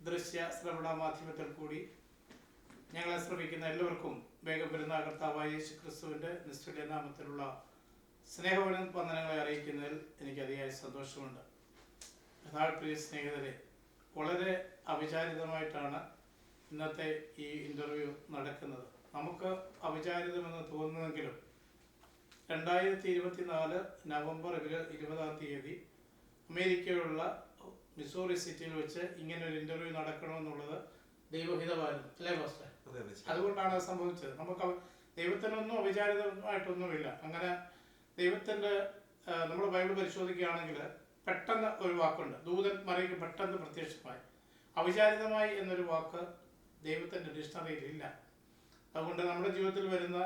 ദൃശ്യ ശ്രവണ മാധ്യമത്തിൽ കൂടി ഞങ്ങളെ ശ്രമിക്കുന്ന എല്ലാവർക്കും വേഗം വരുന്ന കർത്താവായ യേശു ക്രിസ്തുവിൻ്റെ നിസ്തുല്യ നാമത്തിലുള്ള സ്നേഹവന്ദനങ്ങളെ അറിയിക്കുന്നതിൽ എനിക്ക് അതിയായ സന്തോഷമുണ്ട്. പ്രിയ സ്നേഹിതരെ, വളരെ അവിചാരിതമായിട്ടാണ് ഇന്നത്തെ ഈ ഇൻ്റർവ്യൂ നടക്കുന്നത്. നമുക്ക് അവിചാരിതമെന്ന് തോന്നുന്നെങ്കിലും 2024 നവംബർ 20 അമേരിക്കയിലുള്ള മിസോറി സിറ്റിയിൽ വെച്ച് ഇങ്ങനെ ഒരു ഇൻ്റർവ്യൂ നടക്കണമെന്നുള്ളത് ദൈവഹിതമായിരുന്നു, അല്ലേ പാസ്റ്റർ? അതുകൊണ്ടാണ് അത് സംഭവിച്ചത്. നമുക്ക് ദൈവത്തിനൊന്നും അവിചാരിതമായിട്ടൊന്നുമില്ല. അങ്ങനെ ദൈവത്തിൻ്റെ നമ്മൾ ബൈബിൾ പരിശോധിക്കുകയാണെങ്കിൽ പെട്ടെന്ന് ഒരു വാക്കുണ്ട്, ദൂതൻ മറിയയ്ക്ക് പെട്ടെന്ന് പ്രത്യക്ഷമായി. അവിചാരിതമായി എന്നൊരു വാക്ക് ദൈവത്തിൻ്റെ ഡിക്ഷണറിയിൽ ഇല്ല. അതുകൊണ്ട് നമ്മുടെ ജീവിതത്തിൽ വരുന്ന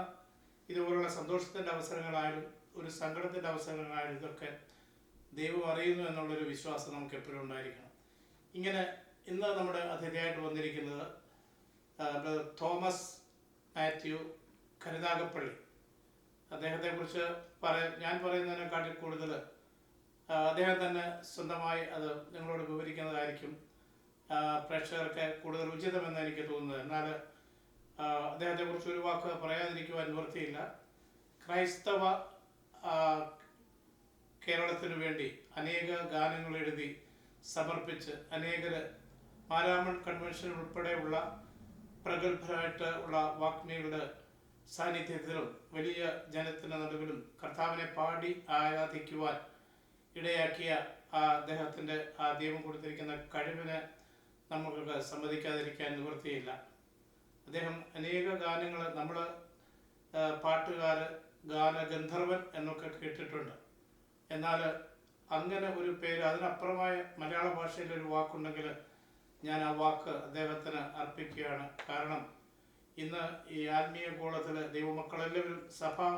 ഇതുപോലുള്ള സന്തോഷത്തിൻ്റെ അവസരങ്ങളായാലും ഒരു സങ്കടത്തിൻ്റെ അവസരങ്ങളായാലും ഇതൊക്കെ ദൈവം അറിയുന്നു എന്നുള്ളൊരു വിശ്വാസം നമുക്ക് എപ്പോഴും ഉണ്ടായിരിക്കണം. ഇങ്ങനെ ഇന്ന് നമ്മുടെ അതിഥിയായിട്ട് വന്നിരിക്കുന്നത് തോമസ് മാത്യു കരുനാഗപ്പള്ളി. അദ്ദേഹത്തെക്കുറിച്ച് ഞാൻ പറയുന്നതിനെക്കാട്ടിൽ കൂടുതൽ അദ്ദേഹം തന്നെ സ്വന്തമായി അത് നിങ്ങളോട് വിവരിക്കുന്നതായിരിക്കും പ്രേക്ഷകർക്ക് കൂടുതൽ ഉചിതമെന്ന് എനിക്ക് തോന്നുന്നത്. എന്നാൽ അദ്ദേഹത്തെക്കുറിച്ച് ഒരു വാക്ക് പറയാതിരിക്കുവാൻ നിവൃത്തിയില്ല. ക്രൈസ്തവ കേരളത്തിനു വേണ്ടി അനേക ഗാനങ്ങൾ എഴുതി സമർപ്പിച്ച് അനേകർ മാരാമൺ കൺവെൻഷൻ ഉൾപ്പെടെയുള്ള പ്രഗത്ഭരായിട്ട് ഉള്ള വാഗ്മികളുടെ സാന്നിധ്യത്തിലും വലിയ ജനത്തിൻ്റെ നടുവിലും കർത്താവിനെ പാടി ആരാധിക്കുവാൻ ഇടയാക്കിയ അദ്ദേഹത്തിൻ്റെ ദൈവം കൊടുത്തിരിക്കുന്ന കഴിവിനെ നമുക്ക് സമ്മതിക്കാതിരിക്കാൻ നിവൃത്തിയില്ല. അദ്ദേഹം അനേക ഗാനങ്ങൾ നമ്മൾ പാട്ടുകാർ, ഗാനഗന്ധർവൻ എന്നൊക്കെ കേട്ടിട്ടുണ്ട്. എന്നാൽ അങ്ങനെ ഒരു പേര്, അതിനപ്പുറമായ മലയാള ഭാഷയിലൊരു വാക്കുണ്ടെങ്കിൽ ഞാൻ ആ വാക്ക് അദ്ദേഹത്തിന് അർപ്പിക്കുകയാണ്. കാരണം ഇന്ന് ഈ ആത്മീയ ഗോളത്തിൽ ദൈവമക്കളെല്ലാവരും സഭാ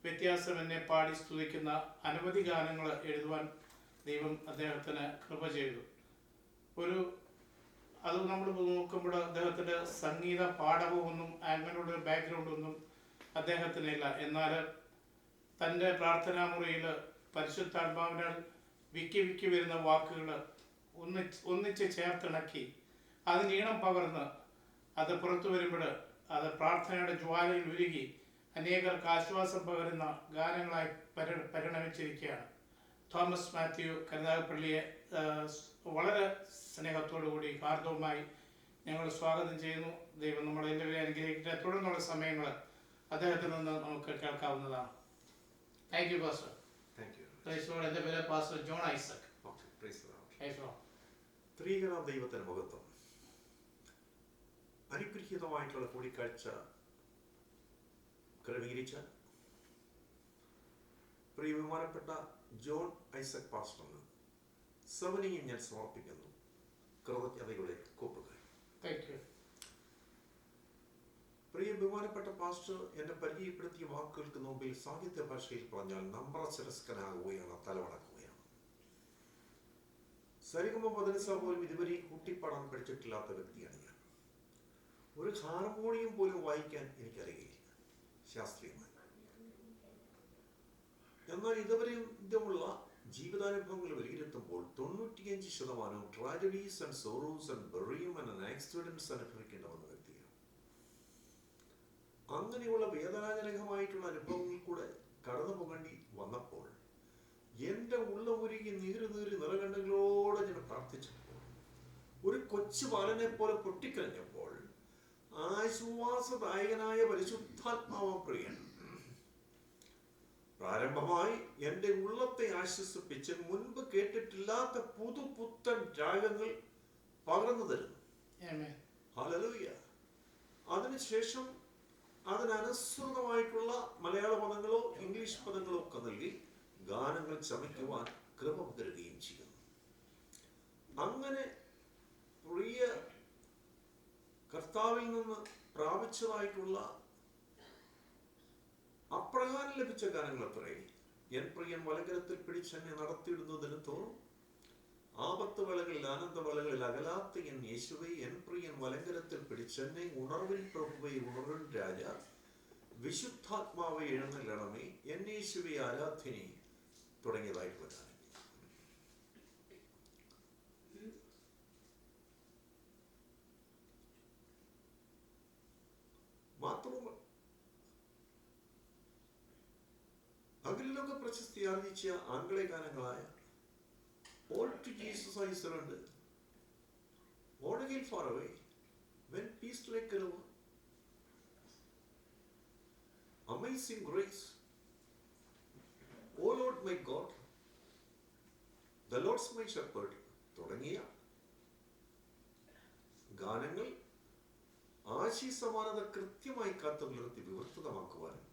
വ്യത്യാസം എന്നെ പാടി സ്തുതിക്കുന്ന അനവധി ഗാനങ്ങൾ എഴുതുവാൻ ദൈവം അദ്ദേഹത്തിന് കൃപ ചെയ്തു. അത് നമ്മൾ നോക്കുമ്പോൾ അദ്ദേഹത്തിൻ്റെ സംഗീത പാഠവുമൊന്നും അങ്ങനെയുള്ള ബാക്ക്ഗ്രൗണ്ടൊന്നും അദ്ദേഹത്തിനില്ല. എന്നാൽ തൻ്റെ പ്രാർത്ഥനാ മുറിയിൽ പരിശുദ്ധാത്മാവിനാൽ വിക്കി വരുന്ന വാക്കുകൾ ഒന്നിച്ച് ചേർത്തിണക്കി അതിന് ഈണം പകർന്ന് അത് പുറത്തു വരുമ്പോൾ അത് പ്രാർത്ഥനയുടെ ജ്വാലയിൽ ഉരുകി അനേകർക്ക് ആശ്വാസം പകരുന്ന ഗാനങ്ങളായി പരിണമിച്ചിരിക്കുകയാണ്. തോമസ് മാത്യു കരുനാഗപ്പള്ളിയെ വളരെ സ്നേഹത്തോടു കൂടി ഹാർദവുമായി ഞങ്ങൾ സ്വാഗതം ചെയ്യുന്നു. ദൈവം നമ്മളെല്ലാവരെയും അനുഗ്രഹിക്കട്ടെ. തുടർന്നുള്ള സമയങ്ങൾ അദ്ദേഹത്തിൽ നിന്ന് നമുക്ക് കേൾക്കാവുന്നതാണ്. Thank you pastor. എൻ്റെ പേര് പാസ്റ്റർ ജോൺ ഐസക്. ത്രിയേക ദൈവത്തിന് മഹത്വം. അനുഗ്രഹീതമായിട്ടുള്ള കൂടിക്കാഴ്ച ക്രമീകരിച്ച പ്രിയ ബഹുമാനപ്പെട്ട ജോൺ ഐസക് പാസ്റ്ററിന് സവനെയും ഞാൻ സമർപ്പിക്കുന്നു കൃതജ്ഞതയുടെ കോപ്പുകൾ. പ്രിയ ബഹുമാനപ്പെട്ട പാസ്റ്റർ എന്നെ പരിചയപ്പെടുത്തിയ വാക്കുകൾക്ക് മുമ്പിൽ സാഹിത്യ ഭാഷയിൽ പറഞ്ഞാൽ നമ്രശിരസ്കനാകുകയാണ്, തലവണക്കുകയാണ്. സരിഗമ പദനിസ പോലും ഇതുവരെ കൂട്ടിപ്പാടാൻ പഠിച്ചിട്ടില്ലാത്ത വ്യക്തിയാണ് ഞാൻ. ഒരു ഹാർമോണിയം പോലും വായിക്കാൻ എനിക്കറിയില്ല ശാസ്ത്രീയമായി. എന്നാൽ ഇതുവരെയും ഇതുമുള്ള ജീവിതാനുഭവങ്ങൾ വിലയിരുത്തുമ്പോൾ 95% tragedies and sorrows and bereavement and accidents അനുഭവിക്കേണ്ട വന്ന വ്യക്തിയാണ്. അങ്ങനെയുള്ള വേദനാജനകമായിട്ടുള്ള അനുഭവങ്ങൾ കൂടെ കടന്നു പോകേണ്ടി വന്നപ്പോൾ എൻ്റെ ഉള്ളമുരുകി നീറി നിറകണ്ണുകളോടെ ഞാൻ പ്രാർത്ഥിച്ചപ്പോൾ, ഒരു കൊച്ചു ബാലനെ പോലെ പൊട്ടിക്കഴിഞ്ഞപ്പോൾ ആശ്വാസദായകനായ പരിശുദ്ധാത്മാവ പ്രിയൻ പ്രാരംഭമായി എൻ്റെ ഉള്ളത്തെ ആശ്വസിപ്പിച്ച് മുൻപ് കേട്ടിട്ടില്ലാത്ത പുതുപുത്തൻ രാഗങ്ങൾ പകർന്നു തരുന്നു. ഹല്ലേലൂയ. അതിനുശേഷം അതിനനുസൃതമായിട്ടുള്ള മലയാള പദങ്ങളോ ഇംഗ്ലീഷ് പദങ്ങളോ ഒക്കെ നൽകി ഗാനങ്ങൾ ചമയ്ക്കുവാൻ കൃപ പകരുകയും ചെയ്യുന്നു. അങ്ങനെ പ്രിയ കർത്താവിൽ നിന്ന് പ്രാപിച്ചതായിട്ടുള്ള അപ്രകാരം ലഭിച്ച ഗാനങ്ങൾ പറയും. എൻ പ്രിയൻ വലകരത്തിൽ പിടിച്ചെന്നെ നടത്തിയിടുന്നതിന് തോറും ആപത്ത് വേളകളിൽ ആനന്ദവേളകളിൽ അകലാത്ത എൻ യേശുവേ, എൻ പ്രിയൻ വലങ്കരത്തിൽ പിടിച്ചെന്നെ ഉണർവിൻ പ്രഭുവേ, ഉണർവിൻ രാജ, വിശുദ്ധാത്മാവെ എഴുന്നള്ളണമേ, എൻ യേശുവേ ആരാധനേ തുടങ്ങിയതായിട്ടുള്ള ഗാനങ്ങൾ. പ്രശസ്തി ആർജിച്ച ആംഗ്ലേ ഗാനങ്ങളായ All to Jesus I Surrender, Born Again Far Away, When Peace Like a River, Amazing Grace, O Lord my God, The Lord's my Shepherd തുടങ്ങിയ ഗാനങ്ങൾ ആശി സമാനത കൃത്യമായി കാത്തു നിർത്തി വിവർത്തനമാക്കുവാനും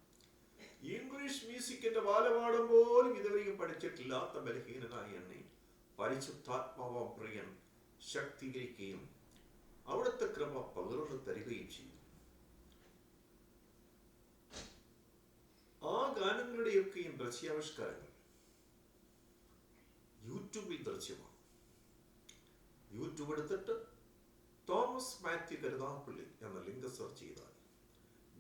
ഇംഗ്ലീഷ് മ്യൂസിക്കിന്റെ ബാലപാഠം പോലും ഇതുവരെയും പഠിച്ചിട്ടില്ലാത്ത ബലഹീനനായ എന്നെ പരിശുദ്ധാത്മാവാം പ്രിയൻ ശക്തീകരിക്കുകയും അവിടുത്തെ കൃപ പകർന്നു തരികയും ചെയ്തു. ആ ഗാനങ്ങളുടെയൊക്കെയും ദൃശ്യാവിഷ്കാരങ്ങൾ യൂട്യൂബിൽ ദൃശ്യമാണ്. യൂട്യൂബ് എടുത്തിട്ട് തോമസ് മാത്യു കരുതാപ്പള്ളി എന്ന ലിങ്ക് സെർച്ച് ചെയ്താൽ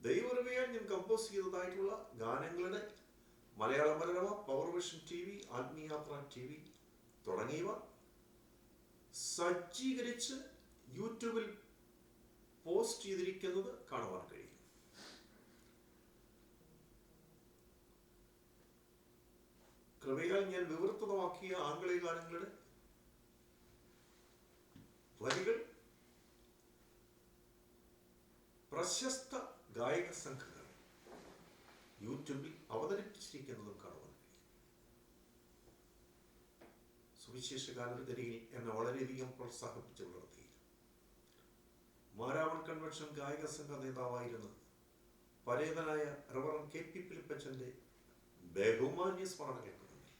ദൈവകൃപയാൽ ഞാൻ compose ചെയ്തതായിട്ടുള്ള ഗാനങ്ങളുടെ Malayala Manorama, power vision TV, ആത്മീയാത്ര TV തുടങ്ങിയവ സജ്ജീകരിച്ച് യൂട്യൂബിൽ പോസ്റ്റ് ചെയ്തിരിക്കുന്നത് കാണുവാൻ കഴിയും. കൃപയാൽ ഞാൻ വിവർത്തനമാക്കിയ ആംഗ്ലേ ഗാനങ്ങളുടെ വരികൾ പ്രശസ്ത ഗായക സംഘങ്ങൾ യൂട്യൂബിൽ അവതരിപ്പിച്ചിരിക്കുന്നതും കാണുവാൻ കഴിയും. സുവിശേഷ ഗാനഗരിയിൽ എന്നെ വളരെയധികം പ്രോത്സാഹിപ്പിച്ചു വളർത്തി മാരാമൺ കൺവെൻഷൻ ഗായക സംഘ നേതാവായിരുന്ന പരേതനായ റവറൻ KP ഫിലിപ്പച്ചന്റെ ബഹുമാന്യ സ്മരണകൾക്ക് മുന്നിൽ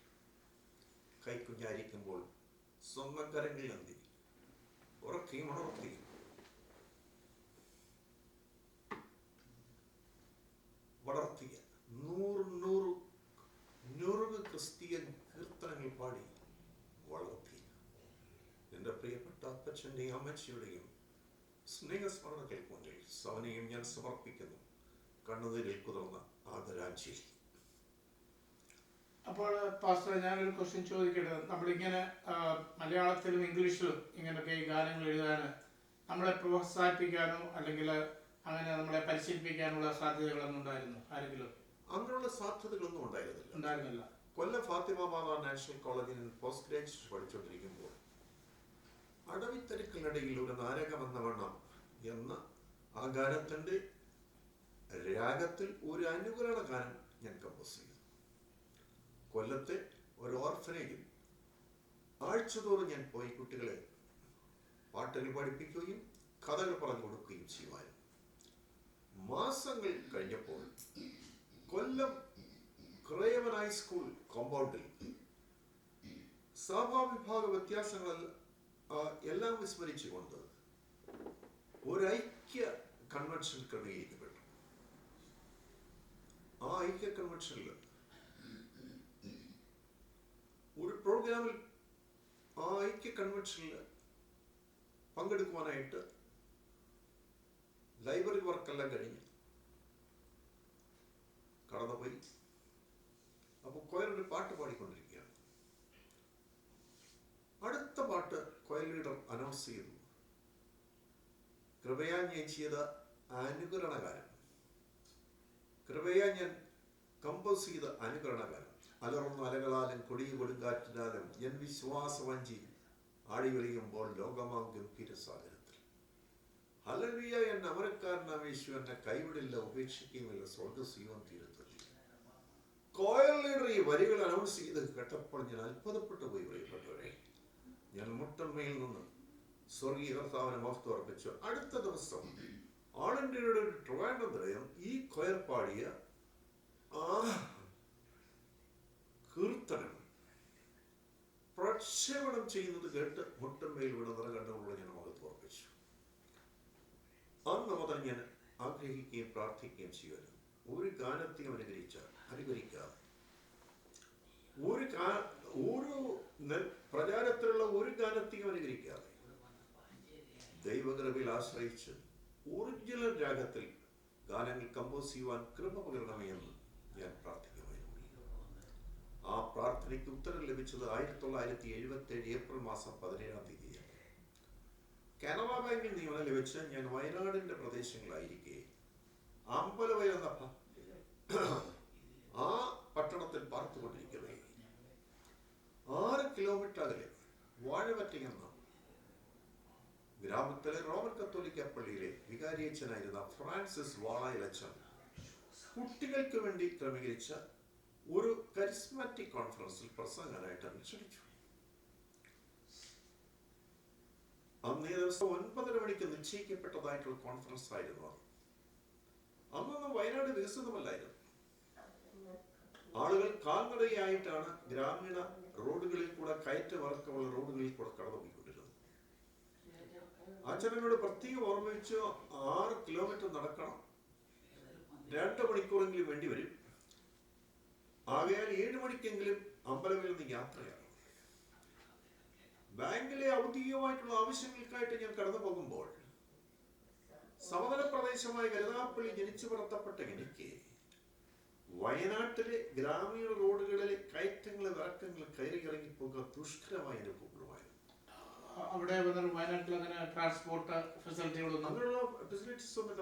കൈക്കുഞ്ഞായിരിക്കുമ്പോൾ സ്വന്തം കരങ്ങളിൽ അന്തി ഉറക്കുകയും ഉണർത്തുകയും വളർത്തിയ നൂറ് ക്രിസ്തീയ കീർത്തനങ്ങൾ പാടി വളർത്തി എൻ്റെ പ്രിയപ്പെട്ട അപ്പച്ചൻ്റെയും അമ്മച്ചിയുടെയും സ്നേഹസ്മരണകൾക്ക് മുന്നിൽ സവനെയും ഞാൻ സമർപ്പിക്കുന്നു. കണ്ണുനീരിൽ കുതിർന്ന ആദരാഞ്ജലി. അപ്പോൾ പാസ്റ്റർ, ഞാനൊരു ക്വസ്റ്റ്യൻ ചോദിക്കട്ടെ. നമ്മളിങ്ങനെ മലയാളത്തിലും ഇംഗ്ലീഷിലും ഇങ്ങനെയൊക്കെ ഈ ഗാനങ്ങൾ എഴുതാൻ നമ്മളെ പ്രോത്സാഹിപ്പിക്കാനോ അല്ലെങ്കിൽ അങ്ങനെ നമ്മളെ പരിശീലിപ്പിക്കാനുള്ള സാധ്യതകളൊന്നും ഉണ്ടായിരുന്നു ആരെങ്കിലും? അങ്ങനെയുള്ള സാധ്യതകളൊന്നും ഉണ്ടായിരുന്നില്ല. കൊല്ലം ഫാത്തിമ മാതാ നാഷണൽ കോളേജിൽ പോസ്റ്റ് ഗ്രാജുവേഷൻ പഠിച്ചുകൊണ്ടിരിക്കുമ്പോൾ അടവിത്തിരക്കിനിടയിൽ ഒരു നാരകമെന്ന വണ്ണം എന്ന ആ ഗാനത്തിന്റെ രാഗത്തിൽ ഒരു അനുകരണ ഗാനം ഞാൻ കമ്പോസ് ചെയ്തു. കൊല്ലത്തെ ഒരു ഓർഫനേജിൽ ആഴ്ചതോറും ഞാൻ പോയി കുട്ടികളെ പാട്ടുകൾ പഠിപ്പിക്കുകയും കഥകൾ പറഞ്ഞു കൊടുക്കുകയും ചെയ്യുമായിരുന്നു. മാസങ്ങൾ കഴിഞ്ഞപ്പോൾ കൊല്ലം ക്രേവൻ ഹൈസ്കൂൾ കോമ്പൗണ്ടിൽ സഭാവിഭാഗ വ്യത്യാസങ്ങൾ എല്ലാം വിസ്മരിച്ചുകൊണ്ട് ഒരു ഐക്യ കൺവെൻഷൻ ക്രമീകരിക്കപ്പെട്ടു. ആ ഐക്യ കൺവെൻഷനിൽ ഒരു പ്രോഗ്രാമിൽ ആ ഐക്യ കൺവെൻഷനിൽ പങ്കെടുക്കുവാനായിട്ട് ലൈബ്രറി വർക്കെല്ലാം കഴിഞ്ഞ് കടന്നുപോയി. അപ്പോൾ കൊയലൊരു പാട്ട് പാടിക്കൊണ്ടിരിക്കുകയാണ്. അടുത്ത പാട്ട് കൊയൽ ലീഡർ അനൗൺസ് ചെയ്തു. കൃപയാ ഞാൻ ചെയ്ത അനുകരണകാരൻ, കൃപയാ ഞാൻ കമ്പോസ് ചെയ്ത അനുകരണകാരൻ, അലറുന്ന അലകളാലും കൊടിയ കൊടുങ്കാറ്റിനാലും ഞാൻ വിശ്വാസവഞ്ചി ആടിവരിയുമ്പോൾ ലോകമാം ഗംഭീരസാഗരത്തിൽ ഹല്ലേലൂയ എന്ന അമരക്കാരനാം യേശു എന്നെ കൈവിടില്ല, ഉപേക്ഷിക്കുകയുമില്ല, സ്വർഗ്ഗസിയോൻ തീരത്തിൽ. കോയൽ ലീഡർ ഈ വരികൾ അനൗൺസ് ചെയ്ത് കേട്ടപ്പോൾ ഞാൻ അത്ഭുതപ്പെട്ടു പോയി. പ്രിയപ്പെട്ടവരെ, ഞാൻ മുട്ടന്മയിൽ നിന്ന് സ്വർഗീയ കർത്താവിനെ മഹത്വം അർപ്പിച്ചു. അടുത്ത ദിവസം ഓൾ ഇന്ത്യയുടെ ട്രിവാൻഡ്രം ഈ കൊയർ പാടിയ ആ കീർത്തനം പ്രക്ഷേപണം ചെയ്യുന്നത് കേട്ട് മുട്ടന്മയിൽ വീണ് നിറകണ്ടുകൊണ്ട് ഞാൻ മഹത്വം അർപ്പിച്ചു. അന്ന് മുതൽ ഞാൻ ആഗ്രഹിക്കുകയും പ്രാർത്ഥിക്കുകയും ചെയ്യുമായിരുന്നു. ഒരു ഗാനത്തെയും അനുകരിക്കാതെ ഒരു പ്രചാരത്തിലുള്ള ഒരു ഗാനത്തെയും അനുകരിക്കാതെ ദൈവകൃപയിൽ ആശ്രയിച്ച് ഒറിജിനൽ രാഗത്തിൽ ഗാനങ്ങൾ കമ്പോസ് ചെയ്യുവാൻ കൃപ പകരണമേ എന്ന് ഞാൻ പ്രാർത്ഥിക്കുമായിരുന്നു. ആ പ്രാർത്ഥനയ്ക്ക് ഉത്തരം ലഭിച്ചത് 1977 ഏപ്രിൽ മാസം 17-ാം തീയതിയാണ്. കാനറ ബാങ്കിൽ നിയമനം ലഭിച്ച് ഞാൻ വയനാടിന്റെ പ്രദേശങ്ങളായിരിക്കെ അമ്പലവയൽ എന്ന ആ പട്ടണത്തിൽ പാർത്തുകൊണ്ടിരിക്കുന്നു. കിലോമീറ്റർ അകലെ വാഴവറ്റ എന്ന ഗ്രാമത്തിലെ റോമൻ കത്തോലിക്ക പള്ളിയിലെ വികാരിയച്ഛനായിരുന്ന ഫ്രാൻസിസ് വാളായിലച്ഛൻ കുട്ടികൾക്ക് വേണ്ടി ക്രമീകരിച്ച ഒരു കരിസ്മാറ്റിക് കോൺഫറൻസിൽ പ്രസംഗനായിട്ട് എന്നെ ക്ഷണിച്ചു. അന്നേ ദിവസം 9:30 മണിക്ക് നിശ്ചയിക്കപ്പെട്ടതായിട്ടുള്ള കോൺഫറൻസ് ആയിരുന്നു അത്. അന്നൊന്നും വയനാട് വികസിതമല്ലായിരുന്നു. ആളുകൾ കാൽനടയായിട്ടാണ് ഗ്രാമീണ റോഡുകളിൽ കൂടെ കയറ്റമിറക്കമുള്ള റോഡുകളിൽ കൂടെ കടന്നുപോയിക്കൊണ്ടിരുന്നത്. അച്ഛനോട് പ്രത്യേകം ഓർമ്മിച്ചു, 6 കിലോമീറ്റർ നടക്കണം, 2 മണിക്കൂറെങ്കിലും വേണ്ടി വരും. ആകയാൽ 7 മണിക്കെങ്കിലും അമ്പലവിൽ നിന്ന് യാത്രയാണ്. ബാങ്കിലെ ഔദ്യോഗികമായിട്ടുള്ള ആവശ്യങ്ങൾക്കായിട്ട് ഞാൻ കടന്നു പോകുമ്പോൾ സമതല പ്രദേശമായ കരുനാഗപ്പള്ളി ജനിച്ചു വളർത്തപ്പെട്ട എനിക്ക് വയനാട്ടിലെ ഗ്രാമീണ റോഡുകളിലെ കയറ്റങ്ങളും ഇറക്കങ്ങളും കയറി ഇറങ്ങി പോകുക ദുഷ്കരമായ അനുഭവങ്ങളുമായിരുന്നു. അവിടെ വയനാട്ടിൽ അങ്ങനെ ട്രാൻസ്പോർട്ട് ഫെസിലിറ്റികളൊന്നും അങ്ങനെയുള്ള ഫെസിലിറ്റീസ് ഒന്നും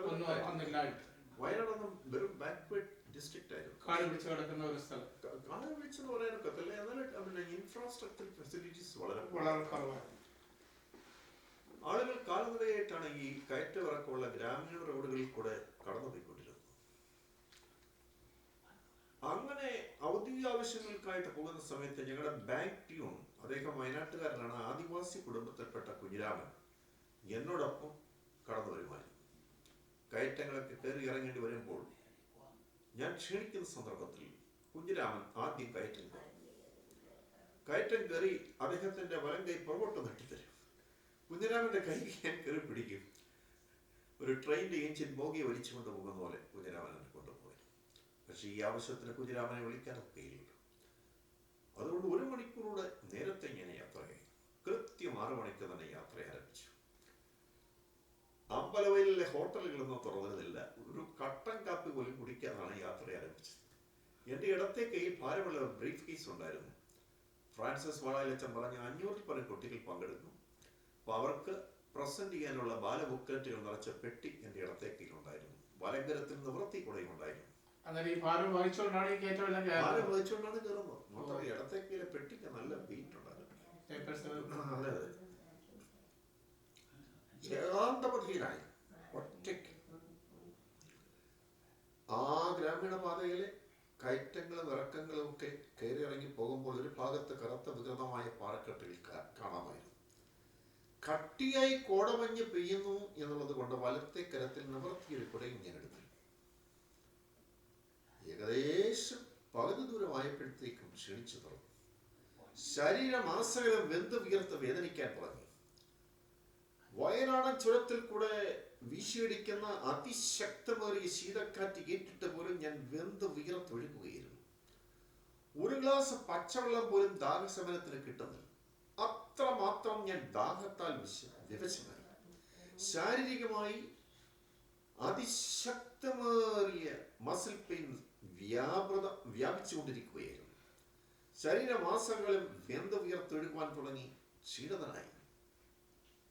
വയനാടൊന്നും വെറും ബാക്ക്വേർഡ് ഡിസ്ട്രിക്റ്റ് ആയിരുന്നു. കാട് പിടിച്ച് കിടക്കുന്ന ഒരു സ്ഥലം. കാട് പിടിച്ചെന്ന് പറയാനൊക്കത്തില്ല, എന്നാലും ഇൻഫ്രാസ്ട്രക്ചർ ഫെസിലിറ്റീസ് വളരെ കുറവാണ്. ആളുകൾ കാൽനടയായിട്ടാണ് ഈ കയറ്റമിറക്കമുള്ള ഗ്രാമീണ റോഡുകളിൽ കൂടെ കടന്നുപോയിക്കൊണ്ടിരുന്നത്. അങ്ങനെ ഔദ്യോഗിക ആവശ്യങ്ങൾക്കായിട്ട് പോകുന്ന സമയത്ത് ഞങ്ങളുടെ ബാങ്ക് പ്യൂൺ, അദ്ദേഹം വയനാട്ടുകാരനാണ്, ആദിവാസി കുടുംബത്തിൽപ്പെട്ട കുഞ്ഞിരാമൻ, എന്നോടൊപ്പം കടന്നു വരുമായിരുന്നു. കയറ്റങ്ങളൊക്കെ കയറി ഇറങ്ങേണ്ടി വരുമ്പോൾ ഞാൻ ക്ഷണിക്കുന്ന സന്ദർഭത്തിൽ കുഞ്ഞിരാമൻ ആദ്യം കയറ്റം കയറി അദ്ദേഹത്തിന്റെ വലം കൈ പുറകോട്ട് നെട്ടിത്തരും. കുഞ്ഞിരാമന്റെ കൈ ഞാൻ കയറി പിടിക്കും. ഒരു ട്രെയിനിന്റെ എഞ്ചിൻ ബോഗിയെ വലിച്ചുകൊണ്ട് പോകുന്ന പോലെ കുഞ്ഞിരാമൻ എന്നെ കൊണ്ടുപോയി. പക്ഷെ ഈ ആവശ്യത്തിന് കുഞ്ഞിരാമനെ വിളിക്കാനൊക്കെയില്ല. അതുകൊണ്ട് 1 മണിക്കൂറുടെ നേരത്തെ ഞാൻ യാത്രയായി. കൃത്യം 6 മണിക്ക് തന്നെ യാത്ര ആരംഭിച്ചു. അമ്പലവയലിലെ ഹോട്ടലുകളൊന്നും തുറന്നിരുന്നില്ല. ഒരു കട്ടൻ കാപ്പി പോലും കുടിക്കാനാണ് യാത്ര ആരംഭിച്ചത്. എൻ്റെ ഇടത്തെ കയ്യിൽ ഭാരമുള്ള ബ്രീഫ് കേസ് ഉണ്ടായിരുന്നു. ഫ്രാൻസിസ് വാളായിലച്ഛൻ പറഞ്ഞ 500-ൽ പരം കുട്ടികൾ പങ്കെടുക്കും. അപ്പോൾ അവർക്ക് പ്രസന്റ് ചെയ്യാനുള്ള ബാലബുക്കറ്റുകൾ നിറച്ച പെട്ടി എൻ്റെ ഇടത്തെ കയ്യിലുണ്ടായിരുന്നു. വലങ്കരത്തിൽ നിവൃത്തി കൂടെയും ഉണ്ടായിരുന്നു. ഭാരം വഹിച്ചുകൊണ്ടാണ് കയറുന്നത്. മാത്രമല്ല ഇടത്തെ കയ്യിലെ പെട്ടിക്ക് നല്ല വെയിറ്റ് ഉണ്ടായിരുന്നു. ഏകാന്തപതിയിലായി ഒറ്റയ്ക്ക് ആ ഗ്രാമീണ പാതയിലെ കയറ്റങ്ങളും ഇറക്കങ്ങളും ഒക്കെ കയറി ഇറങ്ങി പോകുമ്പോൾ ഒരു ഭാഗത്ത് കറുത്ത വികൃതമായ പാറക്കെട്ടുകൾ കാണാമായിരുന്നു. കട്ടിയായി കോടമഞ്ഞ് പെയ്യുന്നു എന്നുള്ളത് കൊണ്ട് വലത്തെ കരത്തിൽ നിവർത്തിയൊരു കുടയും ഞാൻ എടുത്തു. ഏകദേശം പകുതി ദൂരമായപ്പോഴത്തേക്കും ക്ഷണിച്ചു തുറന്നു. ശരീരമാസകലം വെന്ത് വിയർത്ത് വേദനിക്കാൻ തുടങ്ങി. വയനാടൻ ചുരത്തിൽ കൂടെ വീശിയടിക്കുന്ന അതിശക്തമേറിയ ശീതക്കാറ്റ് കേട്ടിട്ട് പോലും ഞാൻ വെന്ത് വിയർത്തൊഴുകുകയായിരുന്നു. ഒരു ഗ്ലാസ് പച്ചവെള്ളം പോലും ദാഹശമനത്തിന് കിട്ടുന്നില്ല. അത്രമാത്രം ഞാൻ ദാഹത്താൽ വിവശനായി. ശാരീരികമായി അതിശക്തമേറിയ മസിൽ പെയിൻ വ്യാപിച്ചുകൊണ്ടിരിക്കുകയായിരുന്നു. ശരീരമാസങ്ങളും വെന്ത് വിയർത്തൊഴുകുവാൻ തുടങ്ങി. ക്ഷീണിതനായി.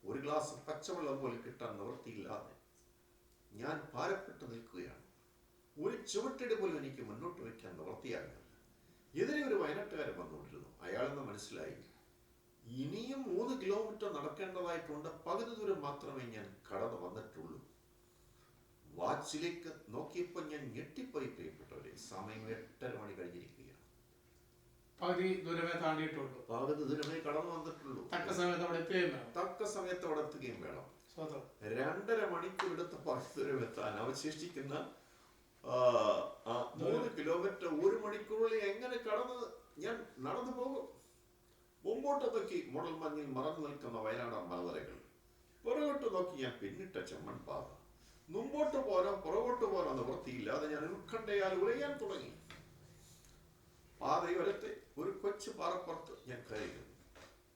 ഒരു ഗ്ലാസ് പച്ചവെള്ളം പോലും കിട്ടാൻ നിവൃത്തിയില്ലാതെ ഞാൻ ഭാരപ്പെട്ട് നിൽക്കുകയാണ്. ഒരു ചുവട്ടിടി പോലും എനിക്ക് മുന്നോട്ട് വയ്ക്കാൻ നിവൃത്തിയാകുന്നില്ല. എതിരെ ഒരു വയനാട്ടുകാരൻ വന്നുകൊണ്ടിരുന്നു. അയാളെന്ന് മനസ്സിലായി, ഇനിയും 3 കിലോമീറ്റർ നടക്കേണ്ടതായിട്ടുണ്ട്. പകുതി ദൂരം മാത്രമേ ഞാൻ കടന്നു വന്നിട്ടുള്ളൂ. വാച്ചിലേക്ക് നോക്കിയപ്പോൾ ഞാൻ ഞെട്ടിപ്പോയി. പ്രിയപ്പെട്ടവരെ, സമയം 8:30 മണി കഴിഞ്ഞിരിക്കുകയാണ്. പകുതി ദൂരമേ താണ്ടിയിട്ടുള്ളൂ. പകുതി ദൂരമേ കടന്നു വന്നിട്ടുള്ളൂ. തക്ക സമയത്ത് അവിടെ എത്തുകയും വേണം. 2.5 മണിക്കൂർ എടുത്ത പകുതി ദൂരം എത്താൻ അവശേഷിക്കുന്ന 3 കിലോമീറ്റർ 1 മണിക്കൂറിൽ എങ്ങനെ ഞാൻ നടന്നു പോകും? മുമ്പോട്ട് നോക്കി മുടൽ മഞ്ഞിൽ മറന്നു നിൽക്കുന്ന വയനാടൻ മലനിരകൾ, പുറകോട്ട് നോക്കി ഞാൻ പിന്നിട്ട ചെമ്മൺ പാത. മുമ്പോട്ട് പോരാ പുറകോട്ട് പോരാ നിവൃത്തിയില്ലാതെ ഞാൻ ഉത്കണ്ഠയാൽ ഉലയാൻ തുടങ്ങി. പാതയോരത്തെ ഒരു കൊച്ചു പാറപ്പുറത്ത് ഞാൻ കയറി.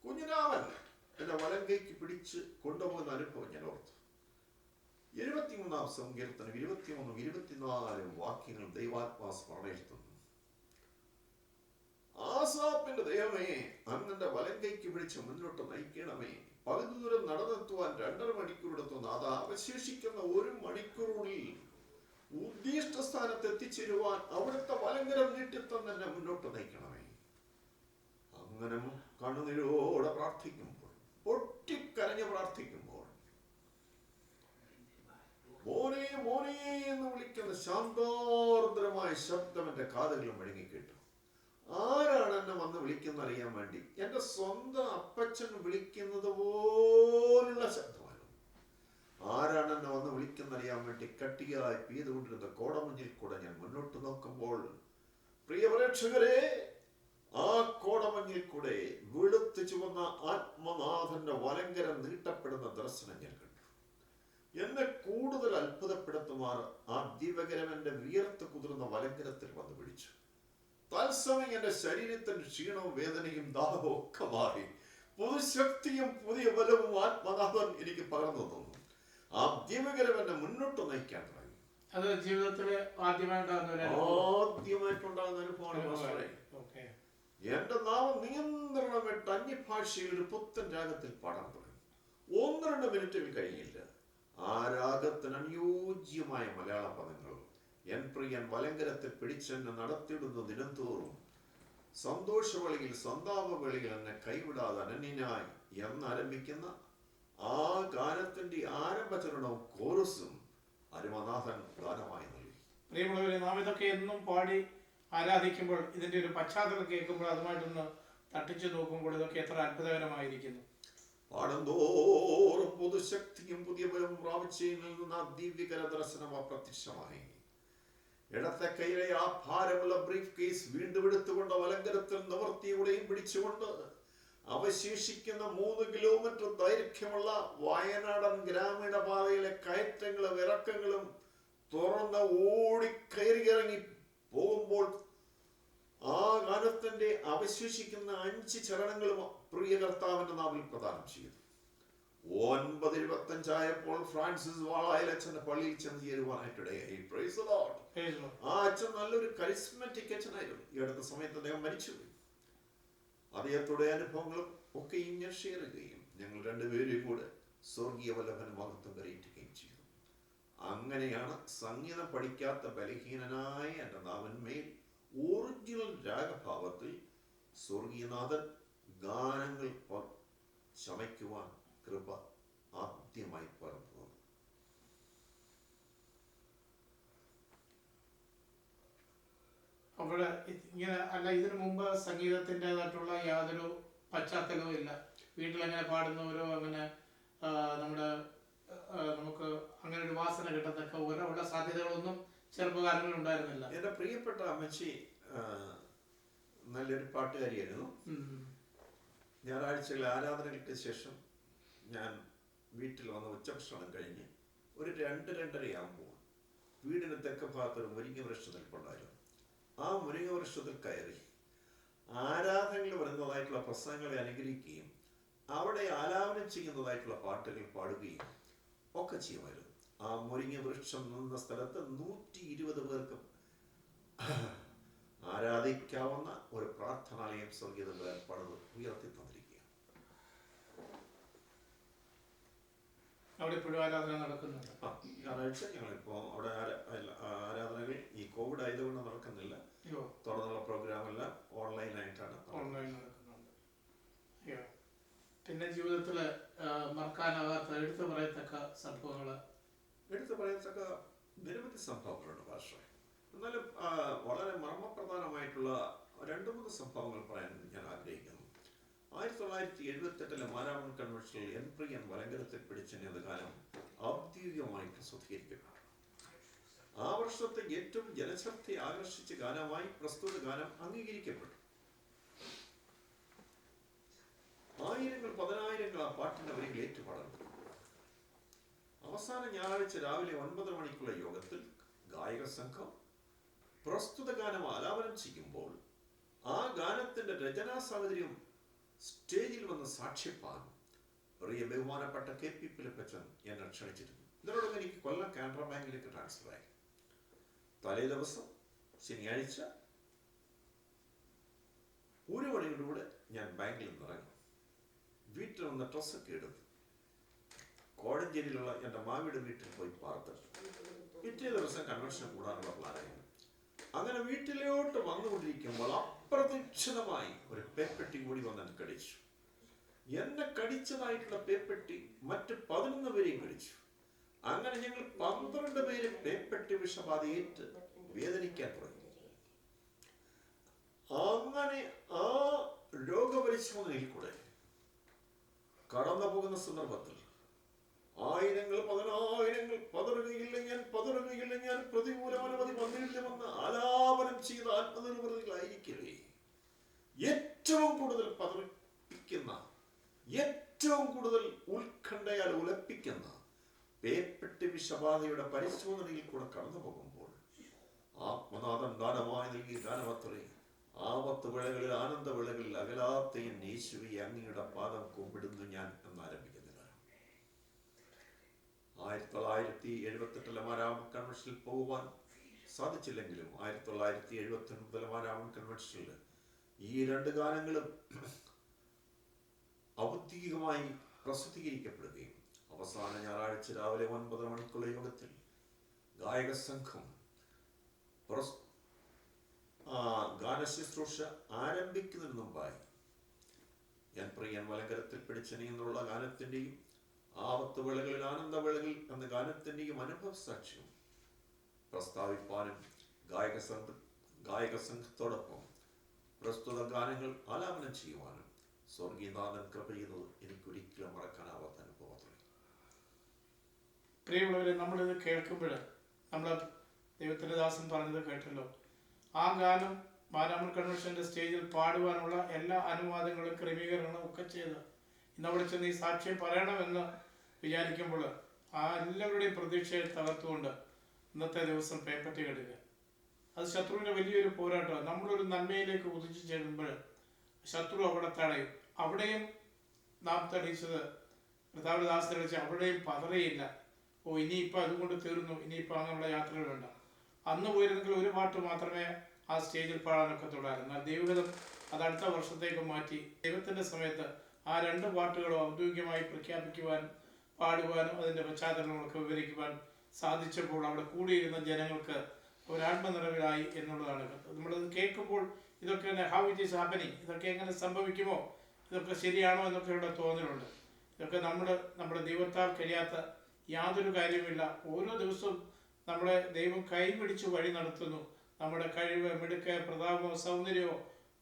കുഞ്ഞിരാമൻ എന്റെ വലം കൈക്ക് പിടിച്ച് കൊണ്ടുപോകുന്ന അനുഭവം ഞാൻ ഓർത്തു. 23-ാം സങ്കീർത്തനം 23-ഉം 24-ഉം വാക്യങ്ങൾ ദൈവാത്മാ സ്മരണയിലെത്തുന്നു. ആസാപ്പിന്റെ ദൈവമേ, അങ്ങന്റെ വലം കൈക്ക് പിടിച്ച് മുന്നോട്ട് നയിക്കണമേ. പകുതി ദൂരം നടന്നെത്തുവാൻ 2.5 മണിക്കൂർ എടുത്തുന്ന അത് അവശേഷിക്കുന്ന 1 മണിക്കൂറിൽ ഉദ്ദിഷ്ട സ്ഥാനത്ത് എത്തിച്ചേരുവാൻ അവിടുത്തെ വലങ്കരം നീട്ടിത്തന്നെ മുന്നോട്ട് നയിക്കണമേ. അങ്ങനെ കണ്ണുനീരോടെ പ്രാർത്ഥിക്കുമ്പോൾ, പൊട്ടിക്കരഞ്ഞ് പ്രാർത്ഥിക്കുമ്പോൾ, മോനെ മോനെ എന്ന് വിളിക്കുന്ന ശാന്തോർദ്രമായ ശബ്ദം എൻ്റെ കാതുകളിൽ മുഴങ്ങിക്കേട്ടു. ആരാണ് എന്നെ വന്ന് വിളിക്കുന്ന അറിയാൻ വേണ്ടി എൻ്റെ സ്വന്തം അപ്പച്ചൻ വിളിക്കുന്നത് പോലുള്ള ശബ്ദമായിരുന്നു. ആരാണ് എന്നെ വന്ന് വിളിക്കുന്നറിയാൻ വേണ്ടി കട്ടിയായി പെയ്തുകൊണ്ടിരുന്ന കോടമഞ്ഞിൽ കൂടെ ഞാൻ മുന്നോട്ട് നോക്കുമ്പോൾ, പ്രിയ പ്രേക്ഷകരെ, ആ കോടമഞ്ഞിൽ കൂടെ വെളുത്തു ചുവന്ന ആത്മനാഥന്റെ വലങ്കരം നീട്ടപ്പെടുന്ന ദർശനം ഞാൻ കണ്ടു. എന്നെ കൂടുതൽ അത്ഭുതപ്പെടുത്തുമാർ ആ ദിവകരം എന്റെ വിയർത്ത് കുതിർന്ന വലങ്കരത്തിൽ വന്ന് പിടിച്ചു. തത്സമയം എന്റെ ശരീരത്തിന്റെ ക്ഷീണവും വേദനയും ദാഹവും ഒക്കെ മാറി. പുതുശക്തിയും പുതിയ ബലവും ആത്മനാഥൻ എനിക്ക് പകർന്നു തന്നു. ആ ദിവകരം എന്നെ മുന്നോട്ട് നയിക്കാൻ തുടങ്ങി. അത് ജീവിതത്തില് ആദ്യമായിട്ടുണ്ടാകുന്ന അനുഭവമാണ്. എന്റെ നാമം നിയന്ത്രണമിട്ട് അന്യഭാഷയിൽ ഒരു പുത്തൻ രാഗത്തിൽ പാടാൻ തുടങ്ങി. 1-2 മിനിറ്റുകൾ കഴിഞ്ഞില്ല, ആ രാഗത്തിന് അനുയോജ്യമായ മലയാള പദങ്ങൾ എൻ പ്രിയൻ വലങ്കരത്തിൽ പിടിച്ചെന്നെ നടത്തിയിടുന്ന ദിനംതോറും സന്തോഷവേളയിൽ സന്താപവേളയിൽ എന്നെ കൈവിടാതെ അനന്യനായി എന്നാരംഭിക്കുന്ന ആ ഗാനത്തിന്റെ ആരംഭചരണവും കോറസും അരുമനാഥൻ ഗാനമായി നൽകി. പ്രിയമുള്ളവരെ, നാം ഇതൊക്കെ എന്നും പാടി ആരാധിക്കുമ്പോൾ, ഇതിന്റെ ഒരു പശ്ചാത്തലം കേൾക്കുമ്പോൾ, അതുമായിട്ടൊന്ന് തട്ടിച്ചു നോക്കുമ്പോൾ ഇതൊക്കെ എത്ര അത്ഭുതകരമായിരിക്കുന്നു. പാടുന്തോറും പുതുശക്തിയും പുതിയ ബലവും പ്രാപിച്ചതിൽ നിന്ന് ആ ദിവ്യകര ദർശനം അപ്രത്യക്ഷമായി. ഇടത്തെ കൈയിലെ ആ ഭാരമുള്ള ബ്രീഫ് കേസ് വീണ്ടും എടുത്തുകൊണ്ട് വലങ്കരത്തിൽ നിവർത്തിയുടെയും പിടിച്ചുകൊണ്ട് അവശേഷിക്കുന്ന 3 കിലോമീറ്റർ ദൈർഘ്യമുള്ള വയനാടൻ ഗ്രാമീണ പാതയിലെ കയറ്റങ്ങളും ഇറക്കങ്ങളും തുറന്ന് ഓടിക്കയറിയിറങ്ങി പോകുമ്പോൾ ആ ഗാനത്തിന്റെ അവശേഷിക്കുന്ന 5 ചരണങ്ങളും പ്രിയ കർത്താവിന്റെ നാവിൽ പ്രദാനം ചെയ്തു. 9:25 ആയപ്പോൾ ഫ്രാൻസിസ് വാളായിലച്ഛന്റെ പള്ളിയിൽ ചെന്ന് ചേരുവാനായിട്ടിടയായി. Praise the Lord. ആ അച്ഛൻ നല്ലൊരു കരിസ്മാറ്റിക് അച്ഛനായിരുന്നു. ഈ അടുത്ത സമയത്ത് അദ്ദേഹം മരിച്ചുപോയി. അദ്ദേഹത്തോടെ അനുഭവങ്ങളും ഒക്കെയും ഞാൻ ഷെയർ ചെയ്യുകയും ഞങ്ങൾ രണ്ടുപേരെയും കൂടെ സ്വർഗീയ വല്ലഭൻ മഹത്വം കരയിറ്റുകയും ചെയ്തു. അങ്ങനെയാണ് സംഗീതം പഠിക്കാത്ത ബലഹീനനായ എൻ്റെ നാവന്മേൽ ഒറിജിനൽ രാഗഭാവത്തിൽ സ്വർഗീയനാഥൻ ഗാനങ്ങൾ ചമയ്ക്കുവാൻ കൃപ ആദ്യമായി പറഞ്ഞു. അപ്പോൾ ഇങ്ങനെ അല്ല, ഇതിനു മുമ്പ് സംഗീതത്തിൻ്റെതായിട്ടുള്ള യാതൊരു പശ്ചാത്തലവും ഇല്ല. വീട്ടിലങ്ങനെ പാടുന്നവരോ അങ്ങനെ നമുക്ക് അങ്ങനെ ഒരു വാസന കിട്ടത്തക്ക ഓരോ സാധ്യതകളൊന്നും ചെറുപ്പകാലങ്ങളിൽ ഉണ്ടായിരുന്നില്ല. എൻ്റെ പ്രിയപ്പെട്ട അമ്മച്ചി നല്ലൊരു പാട്ടുകാരിയായിരുന്നു. ഞായറാഴ്ചകളിൽ ആരാധനകൾക്ക് ശേഷം ഞാൻ വീട്ടിൽ വന്ന് ഉച്ചഭക്ഷണം കഴിഞ്ഞ് ഒരു 2-2:30 വീടിന് തെക്ക് ഭാഗത്തൊരു മുരിങ്ങ വൃക്ഷം നിൽപ്പുണ്ടായിരുന്നു. ആ മുരിങ്ങ വൃക്ഷത്തിൽ കയറി ആരാധനകൾ വരുന്നതായിട്ടുള്ള പ്രസംഗങ്ങളെ അനുഗ്രഹിക്കുകയും അവിടെ ആലാപനം ചെയ്യുന്നതായിട്ടുള്ള പാട്ടുകൾ പാടുകയും ഒക്കെ ചെയ്യുമായിരുന്നു. ആ മുരിങ്ങ വൃക്ഷം നിന്ന സ്ഥലത്ത് 120 പേർക്ക് ആരാധിക്കാവുന്ന ഒരു പ്രാർത്ഥനാലയം സ്വർഗീയതകൾ പണിത് ഉയർത്തി തന്നിരിക്കുക. അവിടെ ഇപ്പോഴും ആരാധന നടക്കുന്നുണ്ട്. ഞായറാഴ്ച ഞങ്ങളിപ്പോൾ അവിടെ ആരാധനകൾ ഈ കോവിഡ് ആയതുകൊണ്ട് നടക്കുന്നില്ല. തുടർന്നുള്ള പ്രോഗ്രാമെല്ലാം ഓൺലൈനായിട്ടാണ് നടക്കുന്നുണ്ട്. പിന്നെ ജീവിതത്തില് മറക്കാനാകാത്ത എടുത്തു പറയത്തക്ക സംഭവങ്ങള്, എടുത്തു പറയത്തക്ക നിരവധി സംഭവങ്ങളുണ്ട് ഭാഷ. എന്നാലും വളരെ മർമ്മപ്രധാനമായിട്ടുള്ള 2-3 സംഭവങ്ങൾ പറയാൻ ഞാൻ ആഗ്രഹിക്കുന്നു. 1978 മാരാമൺ കൺവെൻഷനിൽ എൻ പ്രിയൻ വലങ്കരത്തിൽ പിടിച്ചെന്ന ഗാനം ഔദ്യോഗികമായി പ്രസിദ്ധീകരിക്കപ്പെട്ടു. ആ വർഷത്തെ ഏറ്റവും ജനശ്രദ്ധയെ ആകർഷിച്ച ഗാനമായി പ്രസ്തുത ഗാനം അംഗീകരിക്കപ്പെട്ടു. ആയിരങ്ങൾ 10,000 ആ പാട്ടിന്റെ വരികൾ ഏറ്റുപാടുന്നു. അവസാന ഞായറാഴ്ച രാവിലെ 9 മണിക്കുള്ള യോഗത്തിൽ ഗായക സംഘം പ്രസ്തുത ഗാനം ആലാപനം ചെയ്യുമ്പോൾ ആ ഗാനത്തിന്റെ രചനാ സാഹചര്യം സ്റ്റേജിൽ വന്ന് സാക്ഷ്യപ്പാൻ പ്രിയ ബഹുമാനപ്പെട്ട KP പിലിപ്പച്ചൻ എന്നെ ക്ഷണിച്ചിരുന്നു. ഇതിനോടൊപ്പം എനിക്ക് കൊല്ലം കാനറ ബാങ്കിലേക്ക് ട്രാൻസ്ഫർ ആയി. തലേ ദിവസം ശനിയാഴ്ച 1 മണിയോടുകൂടെ ഞാൻ ബാങ്കിൽ നിന്ന് ഇറങ്ങി. വീട്ടിൽ വന്ന ഡ്രസ്സൊക്കെ എടുത്ത് കോഴഞ്ചേരിയിലുള്ള എൻ്റെ മാവിയുടെ വീട്ടിൽ പോയി പാർത്തിട്ട് പിറ്റേ ദിവസം കൺവെൻഷൻ കൂടാനുള്ള പ്ലാനായിരുന്നു. അങ്ങനെ വീട്ടിലോട്ട് വന്നുകൊണ്ടിരിക്കുമ്പോൾ അപ്രതീക്ഷിതമായി ഒരു പേപ്പെട്ടി കൂടി വന്ന് എന്നെ കടിച്ചു. എന്നെ കടിച്ചതായിട്ടുള്ള പേപ്പെട്ടി മറ്റ് 11 പേരെയും കടിച്ചു. അങ്ങനെ ഞങ്ങൾ 12 പേര് പേപ്പെട്ടി വിഷബാധയേറ്റ് വേദനിക്കാൻ തുടങ്ങി. അങ്ങനെ ആ രോഗപരിശോധനയിൽ കൂടെ കടന്നു പോകുന്ന സന്ദർഭത്തിൽ ആയിരങ്ങൾ 10,000 പതറുകയില്ല ഞാൻ പ്രതികൂലം അനവധി വന്നില്ലെന്ന് ആലാപനം ചെയ്ത ആത്മനിർവൃതികളായിരിക്കലേ ഏറ്റവും കൂടുതൽ പതറിപ്പിക്കുന്ന, ഏറ്റവും കൂടുതൽ ഉത്കണ്ഠയാൽ ഉലപ്പിക്കുന്ന പേപ്പെട്ടി വിഷബാധയുടെ പരിശോധനയിൽ കൂടെ കടന്നു പോകുമ്പോൾ ആത്മനാഥൻ ദാനമായി നൽകിയ ഗാനമത്രേ, ആപത്ത് വേളകളിൽ ആനന്ദവേളകളിൽ അകലാത്ത യേശുവേ അങ്ങയുടെ പാദം കുമ്പിടുന്നു ഞാൻ എന്നാരംഭിക്കുന്നില്ല. 1978 മാരാമൺ കൺവെൻഷനിൽ പോകുവാൻ സാധിച്ചില്ലെങ്കിലും 1979 മാരാമൺ കൺവെൻഷനിൽ ഈ 2 ഗാനങ്ങളും ഔദ്യോഗികമായി പ്രസിദ്ധീകരിക്കപ്പെടുകയും അവസാന ഞായറാഴ്ച രാവിലെ 9 മണിക്കുള്ള യോഗത്തിൽ ഗായക സംഘം ഗാനശുശ്രൂഷ ആരംഭിക്കുന്നതിന് മുമ്പായി എൻ പ്രിയൻ വലങ്കരത്തിൽ പിടിച്ചനി എന്നുള്ള ഗാനത്തിൻ്റെയും ആപത്ത് വേളകളിൽ ആനന്ദവേളകളിൽ എന്ന ഗാനത്തിൻ്റെയും അനുഭവ സാക്ഷ്യം പ്രസ്താവിപ്പാനും ഗായക സംഘത്തോടൊപ്പം പ്രസ്തുത ഗാനങ്ങൾ ആലാപനം ചെയ്യുവാനും സ്വർഗീയനാഥൻ കൃപ ചെയ്യുന്നത് എനിക്കൊരിക്കലും മറക്കാനാവാത്ത അനുഭവത്തിൽ. പ്രിയമുള്ളവരെ, നമ്മളിത് കേൾക്കുമ്പോൾ നമ്മൾ ദൈവത്തിൻ്റെ ദാസൻ പറഞ്ഞത് കേട്ടല്ലോ. ആ ഗാനം മാരാമൺ കൺവെൻഷൻ്റെ സ്റ്റേജിൽ പാടുവാനുള്ള എല്ലാ അനുവാദങ്ങളും ക്രമീകരണങ്ങളും ഒക്കെ ചെയ്ത് ഇന്നവിടെ ചെന്ന് ഈ സാക്ഷ്യം പറയണമെന്ന് വിചാരിക്കുമ്പോൾ ആ എല്ലാവരുടെയും പ്രതീക്ഷയെ തകർത്തുകൊണ്ട് ഇന്നത്തെ ദിവസം പേപ്പറ്റി കെടുക്കുക. അത് ശത്രുവിൻ്റെ വലിയൊരു പോരാട്ടമാണ്. നമ്മളൊരു നന്മയിലേക്ക് ഉദിച്ചു ചേരുമ്പോൾ ശത്രു അവിടെ തടയും. അവിടെയും നാം തെളിയിച്ചത് കർത്താവിന്റെ ദാസനെ വെച്ച് അവിടെയും പതറിയില്ല. ഇനിയിപ്പോൾ അതുകൊണ്ട് തീർന്നു, ഇനിയിപ്പോൾ അങ്ങനെയുള്ള യാത്രകൾ വേണ്ട. അന്ന് പോയിരുന്നെങ്കിൽ ഒരു പാട്ട് മാത്രമേ ആ സ്റ്റേജിൽ പാടാനൊക്കെ തുടരുന്നു. ദൈവഗീതം അത് അടുത്ത വർഷത്തേക്ക് മാറ്റി ദൈവത്തിൻ്റെ സമയത്ത് ആ 2 പാട്ടുകളും ഔദ്യോഗികമായി പ്രഖ്യാപിക്കുവാനും പാടുവാനും അതിൻ്റെ പശ്ചാത്തലങ്ങളൊക്കെ വിവരിക്കുവാൻ സാധിച്ചപ്പോൾ അവിടെ കൂടിയിരുന്ന ജനങ്ങൾക്ക് ഒരാത്മനിറവിലായി എന്നുള്ളതാണ്. നമ്മളത് കേൾക്കുമ്പോൾ ഇതൊക്കെ ഹൗ ഇറ്റ് ഈസ് ഹാപ്പനിങ്, ഇതൊക്കെ എങ്ങനെ സംഭവിക്കുമോ, ഇതൊക്കെ ശരിയാണോ എന്നൊക്കെയുള്ള തോന്നലുണ്ട്. ഇതൊക്കെ നമ്മുടെ ദൈവത്താൽ കഴിയാത്ത യാതൊരു കാര്യമില്ല. ഓരോ ദിവസവും നമ്മളെ ദൈവം കൈപിടിച്ച് വഴി നടത്തുന്നു. നമ്മുടെ കഴിവ്, മിടുക്ക്, പ്രതാപമോ സൗന്ദര്യമോ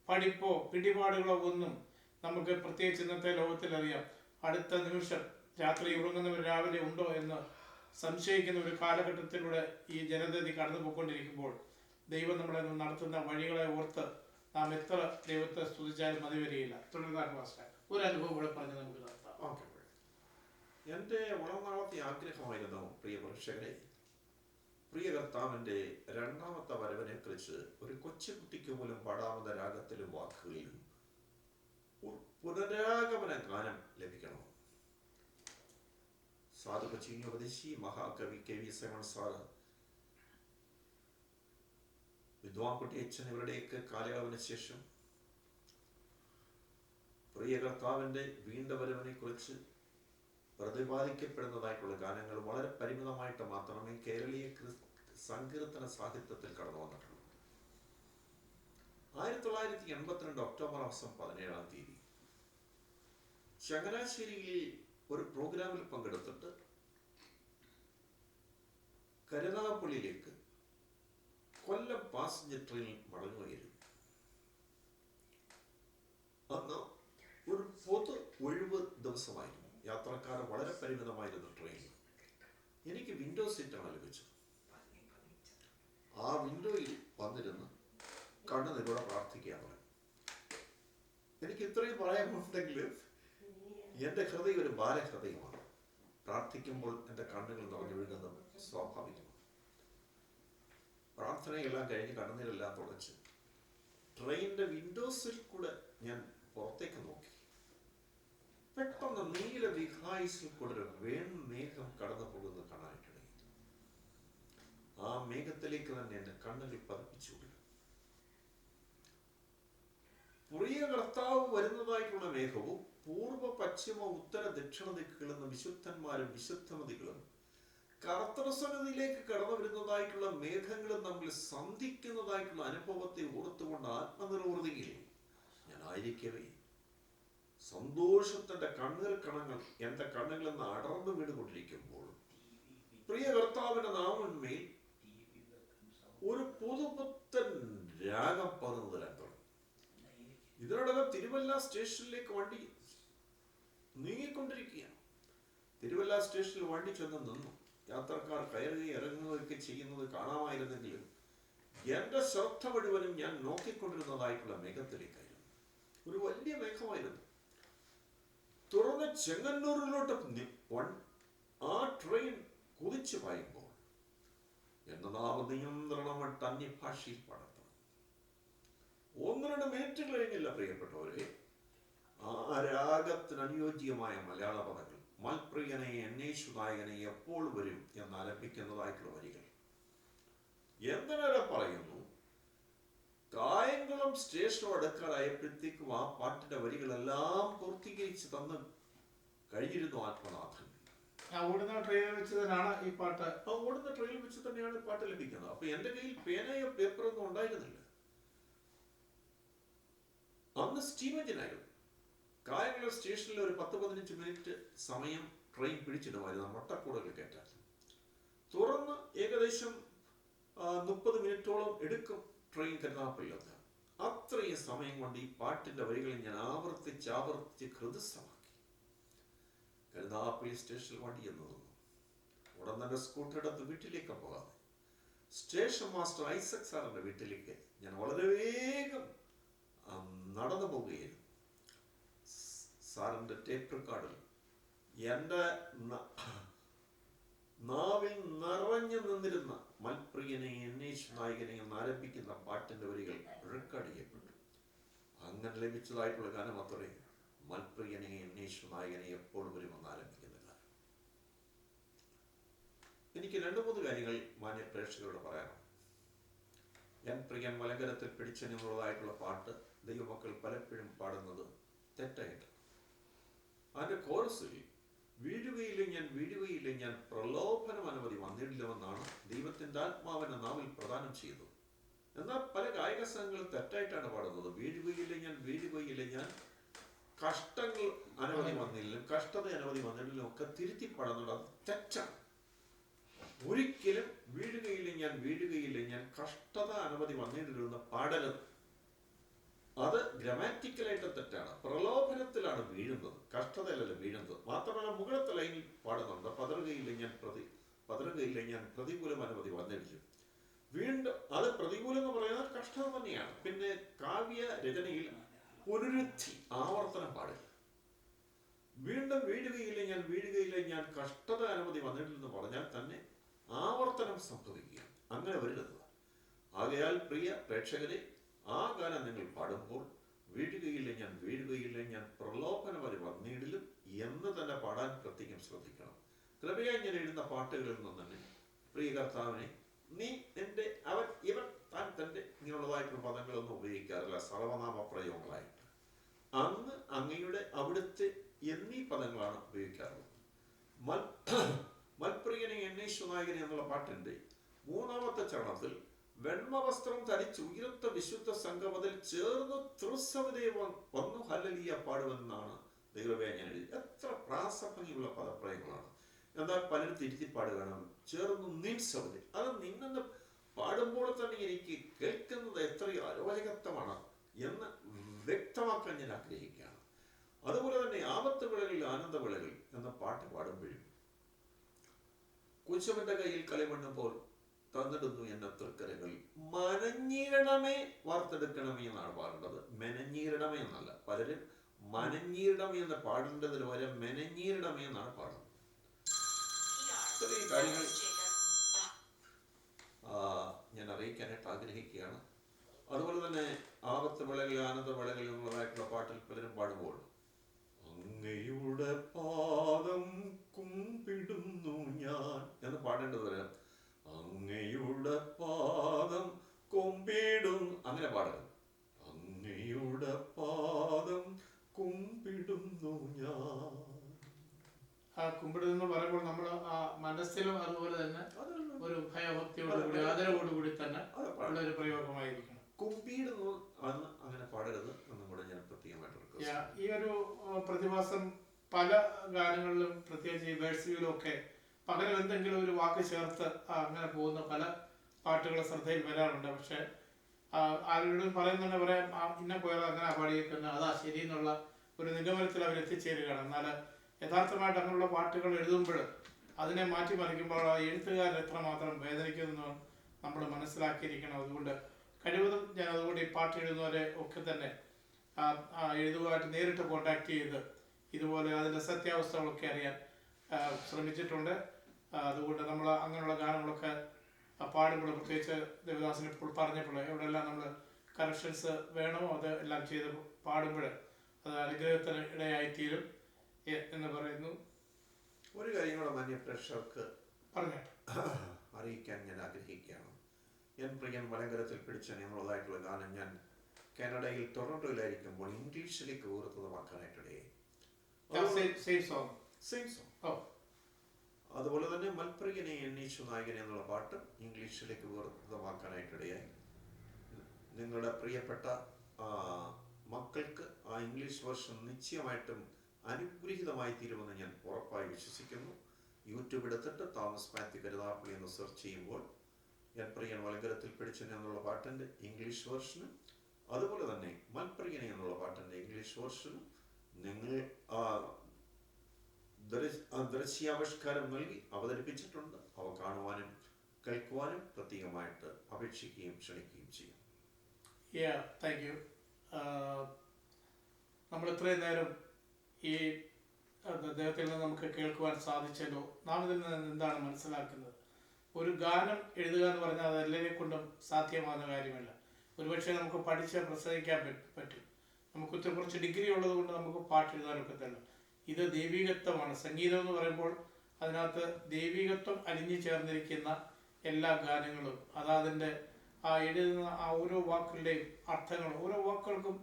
പഠിപ്പോ പിടിപാടുകളോ ഒന്നും നമുക്ക് പ്രത്യേകിച്ച് ഇന്നത്തെ ലോകത്തിൽ അറിയാം. അടുത്ത നിമിഷം രാത്രി ഉറങ്ങുന്നവർ രാവിലെ ഉണ്ടോ എന്ന് സംശയിക്കുന്ന ഒരു കാലഘട്ടത്തിലൂടെ ഈ ജനതതി കടന്നു പോയിക്കൊണ്ടിരിക്കുമ്പോൾ ദൈവം നമ്മളെ നടത്തുന്ന വഴികളെ ഓർത്ത് നാം എത്ര ദൈവത്തെ സ്തുതിച്ചാലും മതി വരികയില്ല. തുടർന്നാൽ ഒരു അനുഭവം കൂടെ പറഞ്ഞ് നമുക്ക് നടത്താം. എൻ്റെ വളർന്നാളത്തെ ആഗ്രഹമായിരുന്നു പ്രിയ പ്രേക്ഷകരെ, പ്രിയ കർത്താവിൻ്റെ 2ാമത്തെ വരവിനെ കുറിച്ച് ഒരു കൊച്ചുകുട്ടിക്ക് പോലും പാടാവുന്ന രാഗത്തിലും വാക്കുകളിലും പുനരാഗമന ഗാനം ലഭിക്കണം. സാധു കൊച്ചിയുപദേശി മഹാകവി KV സൈമൺ സാറ്, വിദ്വാൻകുട്ടി അച്ഛൻ ഇവരുടെയൊക്കെ കാലയളവിന് ശേഷം പ്രിയ കർത്താവിൻ്റെ വീണ്ടും വരവിനെ കുറിച്ച് പ്രതിപാദിക്കപ്പെടുന്നതായിട്ടുള്ള ഗാനങ്ങൾ വളരെ പരിമിതമായിട്ട് മാത്രമേ കേരളീയ സങ്കീർത്തന സാഹിത്യത്തിൽ കടന്നു വന്നിട്ടുള്ളൂ. 1982 ഒക്ടോബർ മാസം 17-ാം തീയതി ചങ്ങനാശ്ശേരിയിൽ ഒരു പ്രോഗ്രാമിൽ പങ്കെടുത്തിട്ട് കരുനാഗപ്പള്ളിയിലേക്ക് കൊല്ലം പാസഞ്ചർ ട്രെയിനിൽ മടങ്ങുകയായിരുന്നു. അന്ന് ഒരു പൊതു ഒഴിവ് ദിവസമായിരുന്നു. യാത്രക്കാർ വളരെ പരിമിതമായിരുന്നു ട്രെയിനിൽ. എനിക്ക് വിൻഡോ സീറ്റാണ് ലഭിച്ചത്. ആ വിൻഡോയിൽ വന്നിരുന്ന് കണ്ണുനീരോടെ പ്രാർത്ഥിക്കാൻ തുടങ്ങി. എനിക്ക് ഇത്രയും പറയാനുണ്ടെങ്കിൽ എൻ്റെ ഹൃദയം ഒരു ബാലഹൃദയമാണ്. പ്രാർത്ഥിക്കുമ്പോൾ എൻ്റെ കണ്ണുകൾ നിറഞ്ഞു വീഴുന്നത് സ്വാഭാവികമാണ്. പ്രാർത്ഥനയെല്ലാം കഴിഞ്ഞ് കണ്ണുനീരെല്ലാം തുടച്ച് ട്രെയിനിൻ്റെ വിൻഡോസിൽ കൂടെ ഞാൻ പുറത്തേക്ക് നോക്കി. പെട്ടെന്ന് നീല വിഹായിസിൽ കൂടെ ഒരു മേഘം കടന്നു പോകുന്നത് കാണാനിടയായി. ആ മേഘത്തിലേക്ക് തന്നെ എൻ്റെ കണ്ണുകൾ പതിപ്പിച്ചു. പ്രിയ കർത്താവ് വരുന്നതായിട്ടുള്ള മേഘവും പൂർവ്വ പശ്ചിമ ഉത്തര ദക്ഷിണ ദിക്കുകളിൽ നിന്ന് വിശുദ്ധന്മാരും വിശുദ്ധമതികളും കർത്തൃസന്നിധിയിലേക്ക് കടന്നു വരുന്നതായിട്ടുള്ള മേഘങ്ങളും തമ്മിൽ സന്ധിക്കുന്നതായിട്ടുള്ള അനുഭവത്തെ ഓർത്തുകൊണ്ട് ആത്മനിർവൃതിയിൽ ഞാനായിരിക്കവേ സന്തോഷത്തിന്റെ കണ്ണീർ കണങ്ങൾ എന്റെ കണ്ണുകളിൽ നിന്ന് അടർന്നു വീടുകൊണ്ടിരിക്കുമ്പോൾ പ്രിയ കർത്താവിന്റെ നാമന്മേൽ ഒരു പുതുപുത്തൻ രാഗം പകർന്നു തരാൻ തുടങ്ങി. ഇതിനോടകം തിരുവല്ല സ്റ്റേഷനിലേക്ക് വണ്ടി നീങ്ങിക്കൊണ്ടിരിക്കുകയാണ്. തിരുവല്ല സ്റ്റേഷനിൽ വണ്ടി ചെന്ന് നിന്നു. യാത്രക്കാർ കയറുകയും ഇറങ്ങുകയൊക്കെ ചെയ്യുന്നത് കാണാമായിരുന്നെങ്കിലും എന്റെ ശ്രദ്ധ മുഴുവനും ഞാൻ നോക്കിക്കൊണ്ടിരുന്നതായിട്ടുള്ള മേഘത്തിലേക്കായിരുന്നു. ഒരു വലിയ മേഘമായിരുന്നു. തുറന്ന് ചെങ്ങന്നൂരിലോട്ട് ആ ട്രെയിൻ കുതിച്ചു പായുമ്പോൾ എന്റെ നാവ് നിയന്ത്രണമായിട്ട് അന്യഭാഷയിൽ പാടണം. 1-2 മിനിറ്റ് കഴിഞ്ഞില്ല പ്രിയപ്പെട്ടവരെ, ആ രാഗത്തിന് അനുയോജ്യമായ മലയാള പദങ്ങൾ മൽപ്രിയനെ എന്നേശുനായകനെ എപ്പോൾ വരും എന്നാരംഭിക്കുന്നതായിട്ടുള്ള വരികൾ എന്തിനേറെ പറയുന്നു. കായംകുളം സ്റ്റേഷനോ അടുക്കാറായപ്പോഴത്തേക്കും ആ പാട്ടിന്റെ വരികളെല്ലാം പൂർത്തീകരിച്ച് തന്ന് കഴിഞ്ഞിരുന്നു ആത്മനാഥൻ. ഓടുന്ന ട്രെയിനിൽ വെച്ച് തന്നെയാണ് ഈ പാട്ട്. ഓടുന്ന ട്രെയിനിൽ വെച്ച് തന്നെയാണ് പാട്ട് ലഭിക്കുന്നത്. അപ്പൊ എന്റെ കയ്യിൽ പേനയോ പേപ്പറൊന്നും ഉണ്ടായിരുന്നില്ല. അന്ന് സ്റ്റീം എഞ്ചിനായിരുന്നു. കായംകുളം സ്റ്റേഷനിൽ ഒരു 10-15 മിനിറ്റ് സമയം ട്രെയിൻ പിടിച്ചിടുമായിരുന്നു മുട്ടക്കൂടകൾ കയറ്റാൻ. തുറന്ന് ഏകദേശം 30 മിനിറ്റോളം എടുക്കും ട്രെയിൻ കരുനാഗപ്പള്ളിയിലെത്താൻ. അത്രയും സമയം കൊണ്ട് ഈ പാട്ടിന്റെ വരികൾ ഞാൻ ആവർത്തിച്ച് ഹൃദയസ്ഥമാക്കി. കരുനാഗപ്പള്ളി സ്റ്റേഷനിൽ വണ്ടി എന്ന് നിന്നു. ഉടൻ തന്നെ സ്കൂട്ടർ എടുത്ത് വീട്ടിലേക്ക് പോകാതെ സ്റ്റേഷൻ മാസ്റ്റർ ഐസക് സാറിന്റെ വീട്ടിലേക്ക് ഞാൻ വളരെ വേഗം നടന്നു പോവുകയായിരുന്നു. സാറിന്റെ ടേപ്പ് റെക്കോർഡിൽ എൻ്റെ നാവിൽ നിറഞ്ഞു നിന്നിരുന്ന മൽപ്രിയനെ എന്നേശുനായകനെ എന്ന് ആരംഭിക്കുന്ന പാട്ടിന്റെ വരികൾ റെക്കോർഡ് ചെയ്യപ്പെട്ടു. അങ്ങനെ ലഭിച്ചതായിട്ടുള്ള ഗാനം അത്രയും മൽപ്രിയനെ എന്നേശുനായകനെ എപ്പോൾ വരുമെന്ന് ആരംഭിക്കുന്ന ഗാനം. എനിക്ക് 2-3 കാര്യങ്ങൾ മാന്യ പ്രേക്ഷകരോട് പറയാനാണ്. എൻ പ്രിയൻ മലങ്കരത്തിൽ പിടിച്ചെന്നുള്ളതായിട്ടുള്ള പാട്ട് ദൈവമക്കൾ പലപ്പോഴും പാടുന്നത് തെറ്റായിട്ട്. അതിന്റെ കോറസിൽ വീഴുകയില്ല ഞാൻ പ്രലോഭനം അനവധി വന്നിടില്ലെന്നാണ് ദൈവത്തിന്റെ ആത്മാവിന്റെ നാവിൽ പ്രദാനം ചെയ്തത്. എന്നാൽ പല ഗായക സംഘങ്ങളും തെറ്റായിട്ടാണ് പാടുന്നത്. വീഴുകയില്ല ഞാൻ കഷ്ടങ്ങൾ അനവധി വന്നില്ലും കഷ്ടത അനവധി വന്നിടിലും ഒക്കെ തിരുത്തി പാടുന്നുണ്ട്. അത് തെറ്റാണ്. ഒരിക്കലും വീഴുകയില്ല ഞാൻ കഷ്ടത അനവധി വന്നിടില്ലെന്ന് പാടരുത്. അത് ഗ്രാമാറ്റിക്കലായിട്ട് തെറ്റാണ്. പ്രലോഭനത്തിലാണ് വീഴുന്നത്, കഷ്ടതയല്ലല്ലോ വീഴുന്നത്. മാത്രമല്ല മുകളിലത്തെ ലൈനിൽ പാടുന്നുണ്ട് പതറുകയില്ല ഞാൻ പ്രതികൂലം അനവധി വന്നിടിലും. വീണ്ടും അത് പ്രതികൂലം എന്ന് പറയുന്നത് കഷ്ടത തന്നെയാണ്. പിന്നെ കാവ്യ രചനയിൽ പുനരുദ്ധി ആവർത്തനം പാടില്ല. വീണ്ടും വീഴുകയില്ല ഞാൻ കഷ്ടത അനവധി വന്നിട്ടില്ലെന്ന് പറഞ്ഞാൽ തന്നെ ആവർത്തനം സംഭവിക്കുക. അങ്ങനെ വരരുത്. ആകയാൽ പ്രിയ പ്രേക്ഷകരെ, ആ ഗാനം നിങ്ങൾ പാടുമ്പോൾ വീഴുകയില്ല ഞാൻ പ്രലോഭനം വരെ വന്നിടിലും എന്ന് തന്നെ പാടാൻ പ്രത്യേകം ശ്രദ്ധിക്കണം. കൃപയായി ഞാൻ എഴുതുന്ന പാട്ടുകളിൽ നിന്ന് തന്നെ പ്രിയ കർത്താവിനെ നീ എൻ്റെ അവൻ ഇവൻ താൻ തൻ്റെ ഇങ്ങനെയുള്ളതായിട്ടുള്ള പദങ്ങളൊന്നും ഉപയോഗിക്കാറില്ല. സർവനാമ പ്രയോഗങ്ങളായിട്ട് അന്ന് അങ്ങയുടെ അവിടുത്തെ എന്നീ പദങ്ങളാണ് ഉപയോഗിക്കാറുള്ളത്. മൽപ്രിയനെ എന്നേശുനായകനെ എന്നുള്ള പാട്ടിന്റെ 3-ാമത്തെ ചരണത്തിൽ വെണ്മവസ്ത്രം ധരിച്ച് ഉയർത്ത വിശുദ്ധ സംഗമത്തിൽ ചേർന്ന് തൃസവിതേ വന്നു ഹല്ലേലൂയ പാടുമെന്നാണ് ദൈവമേ ഞാൻ എഴുതി. എത്ര പ്രാസഭംഗിയുള്ള പദപ്രയങ്ങളാണ്. എന്നാൽ പലരും തിരുത്തി പാടുകയാണ് ചേർന്ന് നിൻസവിതേ. അത് നിന്നെന്ന് പാടുമ്പോൾ തന്നെ എനിക്ക് കേൾക്കുന്നത് എത്രയോ അരോചകത്വമാണ് എന്ന് വ്യക്തമാക്കാൻ ഞാൻ ആഗ്രഹിക്കുകയാണ്. അതുപോലെ തന്നെ ആപത്ത് വിളകളിൽ ആനന്ദവിളകൾ എന്ന പാട്ട് പാടുമ്പോഴും കുശവന്റെ കയ്യിൽ കളിമണ്ണുമ്പോൾ തന്നിടുന്നു എന്ന തൃക്കരകൾ മനഞ്ഞിരണമേ വാർത്തെടുക്കണമേ എന്നാണ് പാടേണ്ടത്. മെനഞ്ഞീരണമേ എന്നല്ല. പലരും മനഞ്ഞീരണമേ എന്ന് പാടേണ്ടതിന് പകരം മെനഞ്ഞീരണമേ എന്നാണ് പാടുന്നത്. ഇത്രയും കാര്യങ്ങൾ ഞാൻ അറിയിക്കാനായിട്ട് ആഗ്രഹിക്കുകയാണ്. അതുപോലെ തന്നെ ആപത്ത് വിളകൾ ആനന്ദ വിളകൾ എന്നുള്ളതായിട്ടുള്ള പാട്ടിൽ പലരും പാടുമ്പോൾ അങ്ങയുടെ പാദം കുമ്പിടുന്നു ഞാൻ എന്ന് പാടേണ്ടത് വരാം അങ്ങയുടെ പാദം കുമ്പിടും അങ്ങനെ പാടരുത്. അങ്ങയുടെ പാദം കുമ്പിടുന്നു ഞാൻ. ആ കുമ്പിടുന്നു പറയുമ്പോൾ നമ്മൾ ആ സദസ്സിലും അതുപോലെ തന്നെ ഒരു ഭയഭക്തിയോടുകൂടി ആദരവോടുകൂടി തന്നെ ഉള്ള ഒരു പ്രയോഗമായിരിക്കണം. കുമ്പിടുന്നു അങ്ങനെ പാടരുത് എന്നും കൂടെ ഞാൻ പ്രത്യേകമായിട്ട് ഈ ഒരു പ്രതിഭാസം പല ഗാനങ്ങളിലും പ്രത്യേകിച്ച് ഈ വേഴ്സിലും ഒക്കെ പകരം എന്തെങ്കിലും ഒരു വാക്ക് ചേർത്ത് അങ്ങനെ പോകുന്ന പല പാട്ടുകൾ ശ്രദ്ധയിൽ വരാറുണ്ട്. പക്ഷെ ആരോടും പറയുന്ന പറയാം ഇന്ന പോയാൽ അങ്ങനെ പാടിയിരിക്കുന്ന അതാ ശരി എന്നുള്ള ഒരു നിഗമനത്തിൽ അവർ എത്തിച്ചേരുകയാണ്. എന്നാൽ യഥാർത്ഥമായിട്ട് അങ്ങനെയുള്ള പാട്ടുകൾ എഴുതുമ്പോൾ അതിനെ മാറ്റിമറിക്കുമ്പോൾ ആ എഴുത്തുകാരൻ എത്രമാത്രം വേദനിക്കുന്നു നമ്മൾ മനസ്സിലാക്കിയിരിക്കണം. അതുകൊണ്ട് കഴിവതും ഞാൻ അതുകൊണ്ട് ഈ പാട്ട് എഴുതുന്നവരെ ഒക്കെ തന്നെ എഴുതുവാനായിട്ട് നേരിട്ട് കോണ്ടാക്ട് ചെയ്ത് ഇതുപോലെ അതിൻ്റെ സത്യാവസ്ഥകളൊക്കെ അറിയാൻ ശ്രമിച്ചിട്ടുണ്ട്. അതുകൊണ്ട് നമ്മൾ അങ്ങനെയുള്ള ഗാനങ്ങളൊക്കെ പാടുമ്പോൾ പ്രത്യേകിച്ച് ദേവദാസൻ ഇപ്പോൾ പറഞ്ഞപ്പോൾ എവിടെയെല്ലാം നമ്മൾ കറക്ഷൻസ് വേണമോ അത് എല്ലാം ചെയ്ത് പാടുമ്പോൾ അത് അനുഗ്രഹത്തിന് ഇടയായിത്തീരും എന്ന് പറയുന്നു. ഒരു കാര്യം കൂടെ മാന്യ പ്രേക്ഷകർക്ക് പറഞ്ഞു അറിയിക്കാൻ ഞാൻ ആഗ്രഹിക്കുകയാണ്. എൻ പ്രിയൻ മലങ്കരത്തിൽ പിടിച്ച എന്നുള്ളതായിട്ടുള്ള ഗാനം ഞാൻ കാനഡയിൽ ടൊറന്റോയിലായിരിക്കുമ്പോൾ ഇംഗ്ലീഷിലേക്ക് വിവർത്തനമാക്കാനായിട്ടിടയായി. അതുപോലെ തന്നെ മൽപ്രിയനെ എന്നീശു നായകനെ എന്നുള്ള പാട്ട് ഇംഗ്ലീഷിലേക്ക് വിവർത്തനമാക്കാനായിട്ടിടയായി. നിങ്ങളുടെ പ്രിയപ്പെട്ട മക്കൾക്ക് ആ ഇംഗ്ലീഷ് വെർഷൻ നിശ്ചയമായിട്ടും അനുഗ്രഹീതമായി തീരുമെന്ന് ഞാൻ ഉറപ്പായി വിശ്വസിക്കുന്നു. യൂട്യൂബ് എടുത്തിട്ട് തോമസ് മാത്യു കരുതാപ്പള്ളി എന്ന് സെർച്ച് ചെയ്യുമ്പോൾ എൻ പ്രിയൻ മലങ്കരത്തിൽ പിടിച്ചനെ എന്നുള്ള പാട്ടിൻ്റെ ഇംഗ്ലീഷ് വെർഷനും അതുപോലെ തന്നെ മൽപ്രിയനെ എന്നുള്ള പാട്ടിൻ്റെ ഇംഗ്ലീഷ് വെർഷനും നിങ്ങൾ ദൃശ്യാവിഷ്കാരം നൽകി അവതരിപ്പിച്ചിട്ടുണ്ട്. അവ കാണുവാനും കേൾക്കുവാനും പ്രത്യേകമായിട്ട് അപേക്ഷിക്കുകയും ക്ഷണിക്കുകയും ചെയ്യും. Thank you. നമ്മൾ ഇത്രയും നേരം ഈ അദ്ദേഹത്തിൽ നിന്ന് നമുക്ക് കേൾക്കുവാൻ സാധിച്ചല്ലോ. നാം ഇതിൽ നിന്ന് എന്താണ് മനസ്സിലാക്കുന്നത്? ഒരു ഗാനം എഴുതുക എന്ന് പറഞ്ഞാൽ അത് എല്ലാവരെ കൊണ്ടും സാധ്യമാകുന്ന കാര്യമല്ല. ഒരുപക്ഷെ നമുക്ക് പഠിച്ച് പ്രസംഗിക്കാൻ പറ്റും. നമുക്ക് കുറച്ച് ഡിഗ്രി ഉള്ളത് കൊണ്ട് നമുക്ക് പാട്ട് എഴുതാനൊക്കെ തന്നെ. ഇത് ദൈവികത്വമാണ്. സംഗീതം എന്ന് പറയുമ്പോൾ അതിനകത്ത് ദൈവികത്വം അലിഞ്ഞു ചേർന്നിരിക്കുന്ന എല്ലാ ഗാനങ്ങളും അതാതിൻ്റെ ആ എഴുതുന്ന ആ ഓരോ വാക്കുകളുടെയും അർത്ഥങ്ങളും ഓരോ വാക്കുകൾക്കും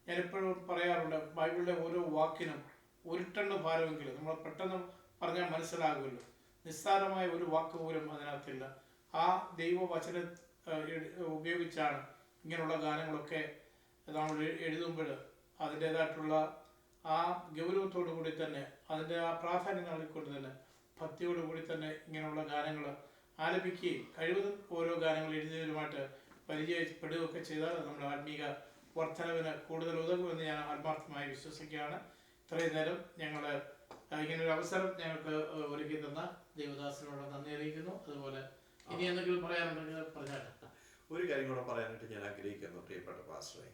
ഞാൻ എപ്പോഴും പറയാറുണ്ട്, ബൈബിളിലെ ഓരോ വാക്കിനും ഒരു ടണ്ണ് ഭാരമെങ്കിലും നമ്മൾ പെട്ടെന്ന് പറഞ്ഞാൽ മനസ്സിലാകുമല്ലോ. നിസ്സാരമായ ഒരു വാക്ക് പോലും അതിനകത്തില്ല. ആ ദൈവവചന ഉപയോഗിച്ചാണ് ഇങ്ങനെയുള്ള ഗാനങ്ങളൊക്കെ നമ്മൾ എഴുതുമ്പോൾ അതിൻ്റേതായിട്ടുള്ള ആ ഗൗരവത്തോടു കൂടി തന്നെ അതിൻ്റെ ആ പ്രാധാന്യം നൽകിക്കൊണ്ട് തന്നെ ഭക്തിയോടുകൂടി തന്നെ ഇങ്ങനെയുള്ള ഗാനങ്ങൾ ആലപിക്കുകയും കഴിവതും ഓരോ ഗാനങ്ങൾ എഴുതിയവരുമായിട്ട് പരിചയപ്പെടുകയൊക്കെ ചെയ്താൽ നമ്മുടെ ആത്മീക വർധനവിന് കൂടുതൽ ഉതകുമെന്ന് ഞാൻ ആത്മാർത്ഥമായി വിശ്വസിക്കുകയാണ്. ഇത്രയും നേരം ഞങ്ങൾ ഇങ്ങനൊരു അവസരം ഞങ്ങൾക്ക് ഒരുക്കി തന്ന ദേവദാസിനോട് നന്ദി അറിയിക്കുന്നു. അതുപോലെ ഇനി എന്തെങ്കിലും പറയാനുണ്ടെങ്കിൽ പറഞ്ഞാൽ. ഒരു കാര്യം കൂടെ പറയാനായിട്ട് ഞാൻ ആഗ്രഹിക്കുന്നു. പ്രിയപ്പെട്ട പാസ്റ്ററെ,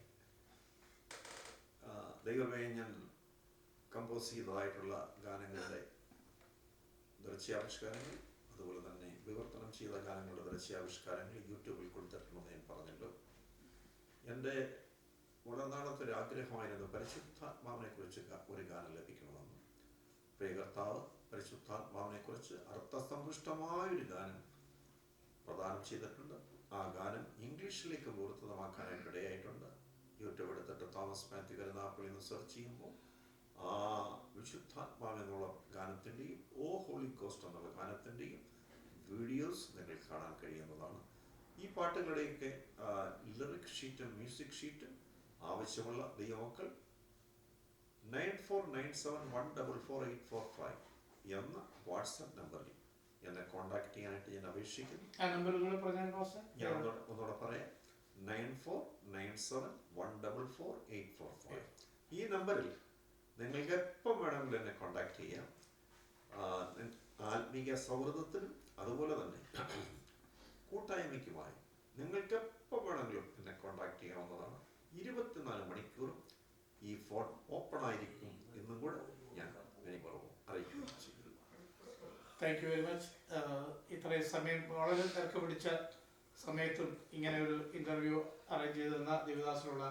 ദൈവമേ, ഞാൻ കമ്പോസ് ചെയ്തതായിട്ടുള്ള ഗാനങ്ങളുടെ ദൃശ്യാവിഷ്കാരങ്ങൾ അതുപോലെ തന്നെ വിവർത്തനം ചെയ്ത ഗാനങ്ങളുടെ ദൃശ്യാവിഷ്കാരങ്ങൾ യൂട്യൂബിൽ കൊടുത്തിട്ടുണ്ടെന്ന് ഞാൻ പറഞ്ഞല്ലോ. എൻ്റെ വളരെ നാളത്തെ ഒരു ആഗ്രഹമായിരുന്നു പരിശുദ്ധാത്മാവിനെ കുറിച്ച് ഒരു ഗാനം ലഭിക്കണമെന്ന്. പ്രിയ കർത്താവ് പരിശുദ്ധാത്മാവിനെ കുറിച്ച് അർത്ഥസമ്പുഷ്ടമായൊരു ഗാനം പ്രദാനം ചെയ്തിട്ടുണ്ട്. ആ ഗാനം ഇംഗ്ലീഷിലേക്ക് വിവർത്തനമാക്കാനായിട്ട് ഇടയായിട്ടുണ്ട്. യൂട്യൂബ് എടുത്തിട്ട് തോമസ് മാത്യു കരുനാപ്പള്ളി എന്ന് സെർച്ച് ചെയ്യുമ്പോൾ ആ വിശുദ്ധാത്മാവെന്നുള്ള ഗാനത്തിൻ്റെയും ഓ ഹോളി ഗോസ്റ്റ് എന്നുള്ള ഗാനത്തിൻ്റെയും വീഡിയോസ് നിങ്ങൾക്ക് കാണാൻ കഴിയുന്നതാണ്. ഈ പാട്ടുകളുടെയൊക്കെ ലിറിക് ഷീറ്റും മ്യൂസിക് ഷീറ്റും ആവശ്യമുള്ള ദൈവമക്കൾ 9497144845 എന്ന വാട്സാപ്പ് നമ്പറിൽ എന്നെ കോൺടാക്ട് ചെയ്യാനായിട്ട് ഞാൻ അപേക്ഷിക്കുന്നു. ഞാൻ ഒന്നുകൂടെ പറയാം, 9497144845. ഈ നമ്പറിൽ നിങ്ങൾക്ക് എപ്പം വേണമെങ്കിലും എന്നെ കോൺടാക്ട് ചെയ്യാം. ആത്മീയ സൗഹൃദത്തിനും അതുപോലെ തന്നെ കൂട്ടായ്മയ്ക്കുമായി നിങ്ങൾക്ക് എപ്പോൾ വേണമെങ്കിലും എന്നെ കോൺടാക്ട് ചെയ്യാവുന്നതാണ്. 24 മണിക്കൂറും ഈ ഫോൺ ഓപ്പൺ ആയിരിക്കും എന്നും കൂടെ ഞാൻ വിനയപൂർവ്വം അറിയിക്കുകയും ചെയ്തു. Thank you very much. ഇത്രയും സമയം വളരെ തിരക്ക് പിടിച്ച സമയത്തും ഇങ്ങനെ ഒരു ഇൻ്റർവ്യൂ അറേഞ്ച് ചെയ്ത് തന്ന ദേവദാസിനുള്ള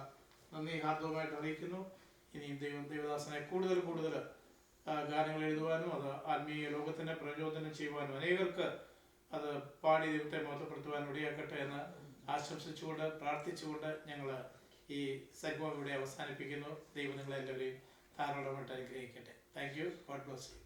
നന്ദി ഹാർദവമായിട്ട് അറിയിക്കുന്നു. ഇനിയും ദേവദാസനെ കൂടുതൽ ഗാനങ്ങൾ എഴുതുവാനും അത് ആത്മീയ ലോകത്തിനെ പ്രചോദനം ചെയ്യുവാനും അനേകർക്ക് അത് പാടി ദൈവത്തെ മഹത്വപ്പെടുത്തുവാനും ഇടയാക്കട്ടെ എന്ന് ആശംസിച്ചുകൊണ്ട് പ്രാർത്ഥിച്ചുകൊണ്ട് ഞങ്ങൾ ഈ സെഗ്മെന്റ് ഇവിടെ അവസാനിപ്പിക്കുന്നു. ദൈവം നിങ്ങളെല്ലാവരെയും ധാരാളമായിട്ട് അനുഗ്രഹിക്കട്ടെ. Thank you. God bless you.